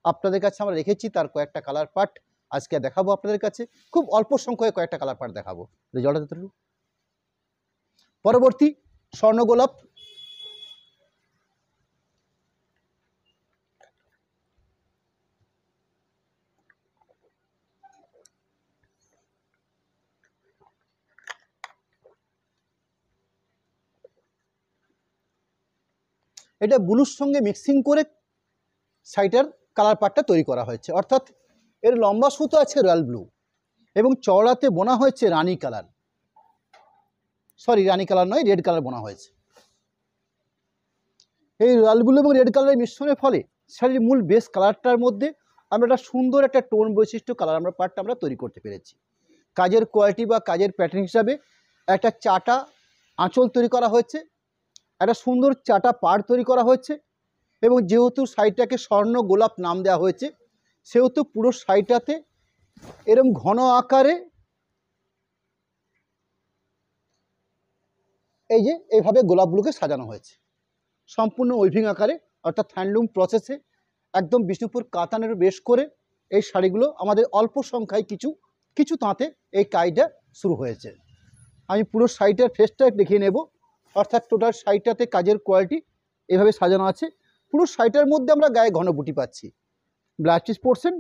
আপনাদের কাছে আমরা রেখেছি, তার কয়েকটা কালার পার্ট আজকে দেখাবো আপনাদের কাছে। খুব অল্প সংখ্যায় কয়েকটা কালার পার্ট দেখাবো। রেজাল্টটা দিতে পারবো। পরবর্তী স্বর্ণ গোলাপ, এটা ব্লুর সঙ্গে মিক্সিং করে শাড়িটার কালার পার্টটা তৈরি করা হয়েছে। অর্থাৎ এর লম্বা সুতো আছে রয়্যাল ব্লু এবং চওড়াতে বোনা হয়েছে রানী কালার, রানী কালার নয়, রেড কালার বোনা হয়েছে। এই রয়্যাল ব্লু এবং রেড কালারের মিশ্রণের ফলে শাড়ির মূল বেস কালারটার মধ্যে আমরা একটা সুন্দর একটা টোন বৈশিষ্ট্য কালার পার্টটা আমরা তৈরি করতে পেরেছি। কাজের কোয়ালিটি বা কাজের প্যাটার্ন হিসাবে একটা চাটা আঁচল তৈরি করা হয়েছে, একটা সুন্দর চাটা পাড় তৈরি করা হয়েছে এবং যেহেতু শাড়িটাকে স্বর্ণ গোলাপ নাম দেওয়া হয়েছে সেহেতু পুরো শাড়িটাতে এরকম ঘন আকারে এই যে এইভাবে গোলাপগুলোকে সাজানো হয়েছে সম্পূর্ণ উইভিং আকারে, অর্থাৎ হ্যান্ডলুম প্রসেসে একদম বিষ্ণুপুর কাতানের বেশ করে এই শাড়িগুলো আমাদের অল্প সংখ্যায় কিছু তাঁতে এই কাজটা শুরু হয়েছে। আমি পুরো শাড়িটার ফেসটা দেখিয়ে নেব। অর্থাৎ টোটাল শাড়িটাতে কাজের কোয়ালিটি এভাবে সাজানো আছে। পুরো শাড়িটার মধ্যে আমরা গায়ে ঘন বুটি পাচ্ছি, ব্লাউজ পিস পোর্শন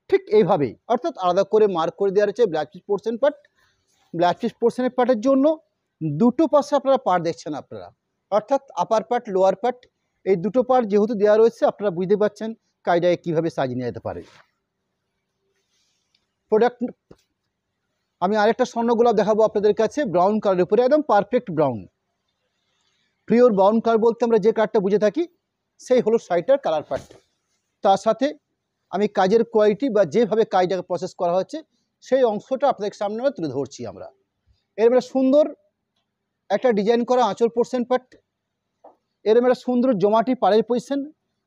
ঠিক এইভাবেই, অর্থাৎ আলাদা করে মার্ক করে দেওয়া রয়েছে blouse piece portion part. Blouse piece পোর্শনের পার্টের জন্য দুটো পাশে আপনারা পার্ট দেখছেন আপনারা, অর্থাৎ আপার পার্ট লোয়ার পার্ট, এই দুটো পার্ট যেহেতু দেওয়া রয়েছে আপনারা বুঝতে পারছেন কাজটাকে কীভাবে সাজিয়ে নিয়ে যেতে পারে। প্রোডাক্ট আমি আরেকটা স্বর্ণ গোলাপ দেখাবো আপনাদের কাছে, ব্রাউন কালারের উপরে, একদম perfect brown, pure brown colour বলতে আমরা যে কালারটা বুঝে থাকি সেই হলো শাড়িটার কালার পার্ট। তার সাথে আমি কাজের কোয়ালিটি বা যেভাবে কাজটাকে প্রসেস করা হচ্ছে সেই অংশটা আপনাদের সামনে আমরা তুলে ধরছি। আমরা এরপরে সুন্দর একটা ডিজাইন করা আঁচল পোর্শন পার্ট, এরকম একটা সুন্দর জমাটি পাড়ের পজিশন।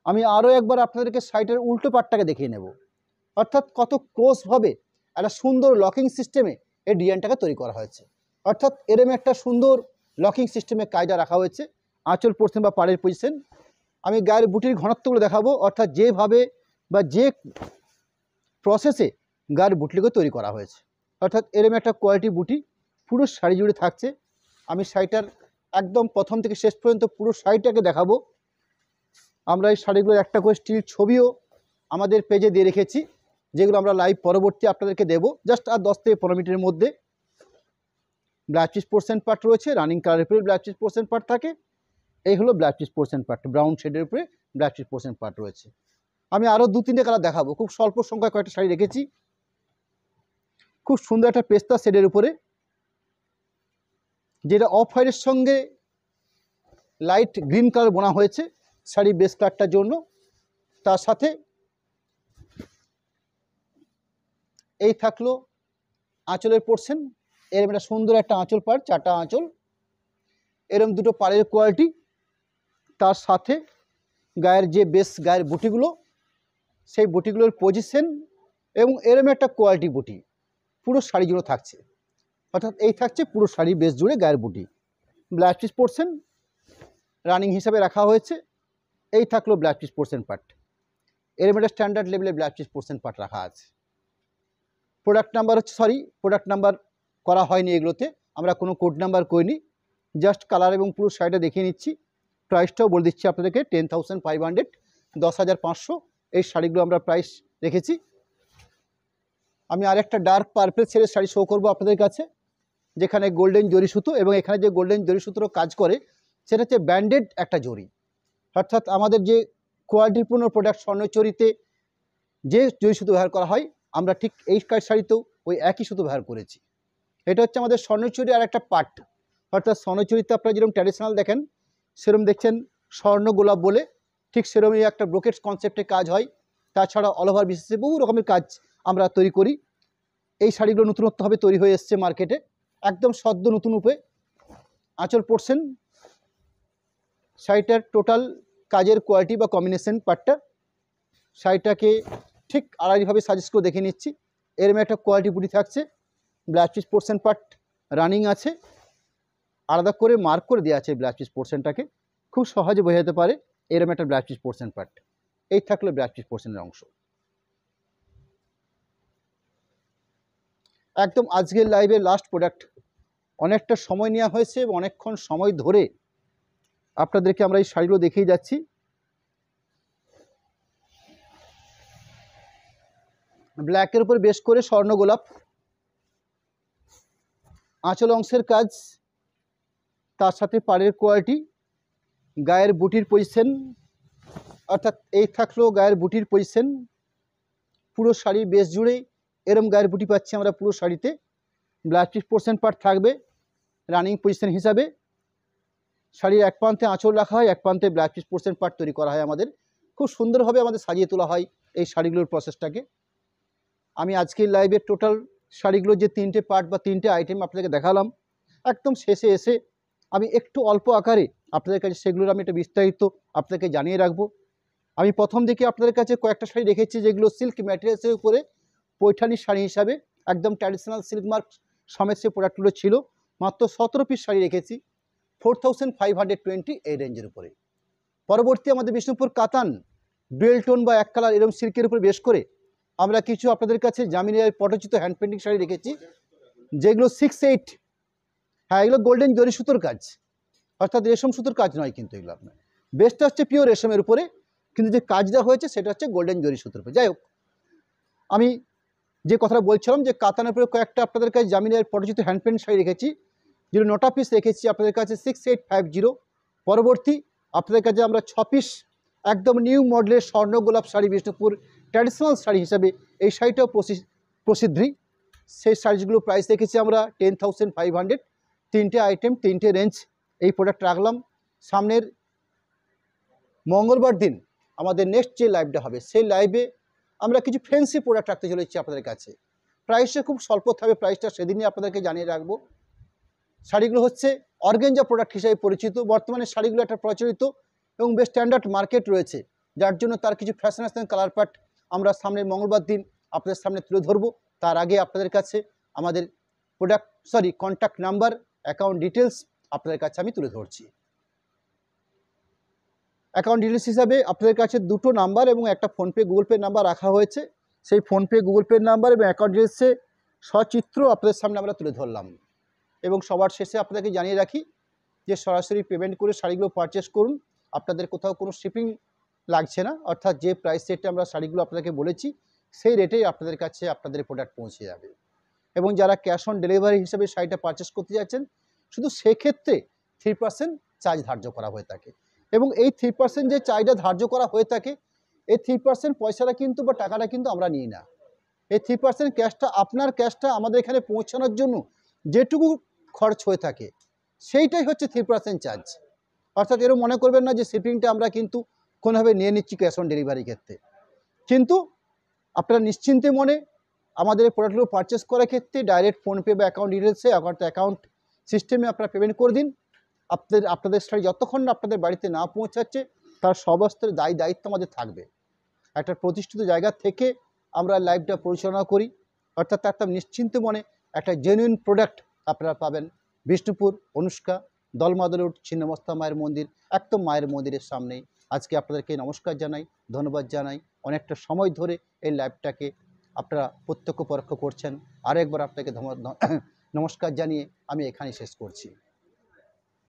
আমি আরও একবার আপনাদেরকে শাড়িটার উল্টো পাটটাকে দেখিয়ে নেব, অর্থাৎ কত ক্লোজভাবে একটা সুন্দর লকিং সিস্টেমে এই ডিজাইনটাকে তৈরি করা হয়েছে। অর্থাৎ এরকম একটা সুন্দর লকিং সিস্টেমে কাজটা রাখা হয়েছে আঁচল পোর্শন বা পাড়ের পজিশন। আমি গায়ের বুটির ঘনত্বগুলো দেখাবো, অর্থাৎ যেভাবে বা যে প্রসেসে গায়ের বুটিগুলো তৈরি করা হয়েছে। অর্থাৎ এরকম একটা কোয়ালিটি বুটি পুরো শাড়ি জুড়ে থাকছে। আমি শাড়িটার একদম প্রথম থেকে শেষ পর্যন্ত পুরো শাড়িটাকে দেখাবো। আমরা এই শাড়িগুলোর একটা করে স্টিল ছবিও আমাদের পেজে দিয়ে রেখেছি, যেগুলো আমরা লাইভ পরবর্তী আপনাদেরকে দেবো জাস্ট আর 10 থেকে 15 মিনিটের মধ্যে। ব্লাউজ পিস পোর্শন পার্ট রয়েছে, রানিং কালারের উপরে ব্লাউজ পিস পোর্শন পার্ট থাকে। এই হলো blouse piece portion part, brown শেডের উপরে ব্লাউজ পিস পোর্শন পার্ট রয়েছে। আমি আরও 2-3টে কালার দেখাবো, খুব স্বল্প সংখ্যায় কয়েকটা শাড়ি রেখেছি। খুব সুন্দর একটা পেস্তা শেডের উপরে, যেটা অফ হোয়াইটের সঙ্গে লাইট গ্রিন কালার বোনা হয়েছে শাড়ি বেস কালারটার জন্য। তার সাথে এই থাকলো আঁচলের পোর্শন, এরম একটা সুন্দর একটা আঁচল পাড়, চারটা আঁচল, এরম দুটো পাড়ের কোয়ালিটি। তার সাথে গায়ের যে বেস গায়ের বুটিগুলো সেই বুটিগুলোর পজিশন এবং এরম একটা কোয়ালিটি বুটি পুরো শাড়ি জুড়ে থাকছে। অর্থাৎ এই থাকছে পুরো শাড়ি বেস জুড়ে গায়ের বুটি। ব্লাউজ পিস পোর্শন রানিং হিসাবে রাখা হয়েছে। এই থাকলো ব্লাউজ পিস পোর্শন পার্ট, এরম একটা স্ট্যান্ডার্ড লেভেলে ব্লাউজ পিস পোর্শন পার্ট রাখা আছে। প্রোডাক্ট নাম্বার হচ্ছে প্রোডাক্ট নাম্বার করা হয়নি এগুলোতে, আমরা কোনো কোড নাম্বার করিনি, জাস্ট কালার এবং পুরো শাড়িটা দেখিয়ে নিচ্ছি। প্রাইসটাও বলে দিচ্ছি আপনাদেরকে, 10,500, 10,500 এই শাড়িগুলো আমরা প্রাইস রেখেছি। আমি আরেকটা ডার্ক পার্পল শেডের শাড়ি শো করবো আপনাদের কাছে, যেখানে গোল্ডেন জরি সুতো এবং এখানে যে গোল্ডেন জরি সুতোর কাজ করে সেটা হচ্ছে ব্যান্ডেড একটা জরি। অর্থাৎ আমাদের যে কোয়ালিটিপূর্ণ প্রোডাক্ট স্বর্ণচুরিতে যে জরি সুতো ব্যবহার করা হয় আমরা ঠিক এই শাড়িতেও ওই একই সুতো ব্যবহার করেছি। এটা হচ্ছে আমাদের স্বর্ণচুরি আর একটা পার্ট। অর্থাৎ স্বর্ণচুরিতে আপনারা যেরকম ট্র্যাডিশনাল দেখেন সেরকম দেখছেন স্বর্ণ গোলাপ বলে, ঠিক সেরকমই একটা ব্রোকেটস কনসেপ্টে কাজ হয়। তাছাড়া অল ওভার বিশেষে বহু রকমের কাজ আমরা তৈরি করি। এই শাড়িগুলো নতুনত্বভাবে তৈরি হয়ে এসছে মার্কেটে, একদম সদ্য নতুন রূপে। আঁচল পোর্শন, শাড়িটার টোটাল কাজের কোয়ালিটি বা কম্বিনেশন পার্টটা শাড়িটাকে ঠিক আড়াইভাবে সাজেস্ট করে দেখে নিচ্ছি। এরম একটা কোয়ালিটি বুটি থাকছে। Blouse piece portion part running আছে, আলাদা করে মার্ক করে দেওয়া আছে ব্লাউজ পিস পোর্শনটাকে, খুব সহজে বোঝা যেতে পারে এরম একটা ব্লাউজ পিস পোর্শন পার্ট। এই থাকলো ব্লাউজ পিস পোর্শনের অংশ। একদম আজকের লাইভের লাস্ট প্রোডাক্ট, অনেকটা সময় নেওয়া হয়েছে এবং অনেকক্ষণ সময় ধরে আপনাদেরকে আমরা এই শাড়িগুলো দেখিয়ে যাচ্ছি। ব্ল্যাকের উপর বেশ করে স্বর্ণ গোলাপ, আঁচল অংশের কাজ, তার সাথে পাড়ের কোয়ালিটি গায়ের বুটির পজিশন, অর্থাৎ এই থাকলো গায়ের বুটির পজিশন। পুরো শাড়ির বেশ জুড়েই এরম গায়ের বুটি পাচ্ছি আমরা পুরো শাড়িতে। ব্লাউজ পিস পোর্শন পার্ট থাকবে রানিং পজিশন হিসাবে। শাড়ির এক প্রান্তে আঁচল রাখা হয়, এক প্রান্তে ব্লাউজ পিস পোর্শন পার্ট তৈরি করা হয় আমাদের। খুব সুন্দরভাবে আমাদের সাজিয়ে তোলা হয় এই শাড়িগুলোর প্রসেসটাকে। আমি আজকের লাইভের টোটাল শাড়িগুলোর যে 3টে পার্ট বা 3টে আইটেম আপনাদেরকে দেখালাম, একদম শেষে এসে আমি একটু অল্প আকারে আপনাদের কাছে সেগুলোর আমি একটা বিস্তারিত আপনাদেরকে জানিয়ে রাখবো। আমি প্রথম দিকে আপনাদের কাছে কয়েকটা শাড়ি রেখেছি যেগুলো সিল্ক ম্যাটেরিয়ালসের উপরে পৈঠানি শাড়ি হিসাবে একদম ট্র্যাডিশনাল সিল্ক মার্ক সমেত সে প্রোডাক্টগুলো ছিল। মাত্র 17 পিস শাড়ি রেখেছি 4520 এই রেঞ্জের উপরে। পরবর্তী আমাদের বিষ্ণুপুর কাতান ডুয়েল টোন বা এক কালার এরকম সিল্কের উপরে বেশ করে আমরা কিছু আপনাদের কাছে জামিনের পটচিত হ্যান্ড পেন্টিং শাড়ি রেখেছি যেগুলো 6-8, হ্যাঁ এগুলো গোল্ডেন জরি সুতোর কাজ, অর্থাৎ রেশম সুতোর কাজ নয় কিন্তু এগুলো আপনার। বেস্টটা হচ্ছে পিওর রেশমের উপরে, কিন্তু যে কাজটা হয়েছে সেটা হচ্ছে গোল্ডেন জরি সুতোর উপরে। যাই হোক, আমি যে কথাটা বলছিলাম যে কাতানের উপরে কয়েকটা আপনাদের কাছে জামিনের পটচিত হ্যান্ড পেন্ট শাড়ি রেখেছি, যেগুলো 9টা পিস রেখেছি আপনাদের কাছে 6850। পরবর্তী আপনাদের কাছে আমরা 6 পিস একদম নিউ মডেলের স্বর্ণ গোলাপ শাড়ি বিষ্ণুপুর ট্র্যাডিশনাল শাড়ি হিসাবে এই শাড়িটাও প্রসিদ্ধি। সেই শাড়িগুলো প্রাইস রেখেছি আমরা 10,500। 3টে আইটেম 3টে রেঞ্জ এই প্রোডাক্ট রাখলাম। সামনের মঙ্গলবার দিন আমাদের নেক্সট যে লাইভটা হবে সেই লাইভে আমরা কিছু ফ্যান্সি প্রোডাক্ট রাখতে চলেছি আপনাদের কাছে। প্রাইসটা খুব স্বল্প থাকবে, প্রাইসটা সেদিনই আপনাদেরকে জানিয়ে রাখবো। শাড়িগুলো হচ্ছে অর্গানজা প্রোডাক্ট হিসেবে পরিচিত। বর্তমানে শাড়িগুলো একটা প্রচলিত এবং বেশ স্ট্যান্ডার্ড মার্কেট রয়েছে, যার জন্য তার কিছু ফ্যাশনেশনাল কালার পার্ট আমরা সামনের মঙ্গলবার দিন আপনাদের সামনে তুলে ধরবো। তার আগে আপনাদের কাছে আমাদের কন্ট্যাক্ট নাম্বার, অ্যাকাউন্ট ডিটেলস আপনাদের কাছে আমি তুলে ধরছি। অ্যাকাউন্ট ডিটেলস হিসাবে আপনাদের কাছে 2টো নাম্বার এবং একটা ফোনপে গুগল পে নাম্বার রাখা হয়েছে। সেই ফোনপে গুগল পে নাম্বার এবং অ্যাকাউন্ট ডিটেলসে সচিত্র আপনাদের সামনে আমরা তুলে ধরলাম। এবং সবার শেষে আপনাদেরকে জানিয়ে রাখি যে সরাসরি পেমেন্ট করে শাড়িগুলো পারচেস করুন, আপনাদের কোথাও কোনো শিপিং লাগছে না, অর্থাৎ যে প্রাইস রেটে আমরা শাড়িগুলো আপনাদেরকে বলেছি সেই রেটেই আপনাদের কাছে আপনাদের প্রোডাক্ট পৌঁছে যাবে। এবং যারা ক্যাশ অন ডেলিভারি হিসেবে শাড়িটা পারচেস করতে যাচ্ছেন, শুধু সেক্ষেত্রে 3% চার্জ ধার্য করা হয়ে থাকে। এবং এই 3% যে চার্জটা ধার্য করা হয়ে থাকে, এই 3% পয়সাটা কিন্তু বা টাকাটা কিন্তু আমরা নিই না। এই 3% ক্যাশটা, আপনার ক্যাশটা আমাদের এখানে পৌঁছানোর জন্য যেটুকু খরচ হয়ে থাকে সেইটাই হচ্ছে 3% চার্জ। অর্থাৎ এরও মনে করবেন না যে শিপিংটা আমরা কিন্তু কোনোভাবে নিয়ে নিচ্ছি ক্যাশ অন ডেলিভারি ক্ষেত্রে। কিন্তু আপনারা নিশ্চিন্তে মনে আমাদের এই প্রোডাক্টগুলো পারচেস করার ক্ষেত্রে ডাইরেক্ট ফোনপে বা অ্যাকাউন্ট ডিটেলসে অ্যাকাউন্ট সিস্টেমে আপনারা পেমেন্ট করে দিন। আপনাদের শাড়ি যতক্ষণ না আপনাদের বাড়িতে না পৌঁছাচ্ছে তার সমস্ত দায়িত্ব আমাদের থাকবে। একটা প্রতিষ্ঠিত জায়গা থেকে আমরা লাইভটা পরিচালনা করি, অর্থাৎ একদম নিশ্চিন্ত মনে একটা জেনুইন প্রোডাক্ট আপনারা পাবেন। বিষ্ণুপুর অনুষ্কা দলমাদল রোড ছিন্নমস্তা মায়ের মন্দির, একদম মায়ের মন্দিরের সামনেই। আজকে আপনাদেরকে নমস্কার জানাই, ধন্যবাদ জানাই। অনেকটা সময় ধরে এই লাইভটাকে আপনারা প্রত্যক্ষ পরোক্ষ করছেন। আরেকবার আপনাকে নমস্কার জানিয়ে আমি এখানেই শেষ করছি।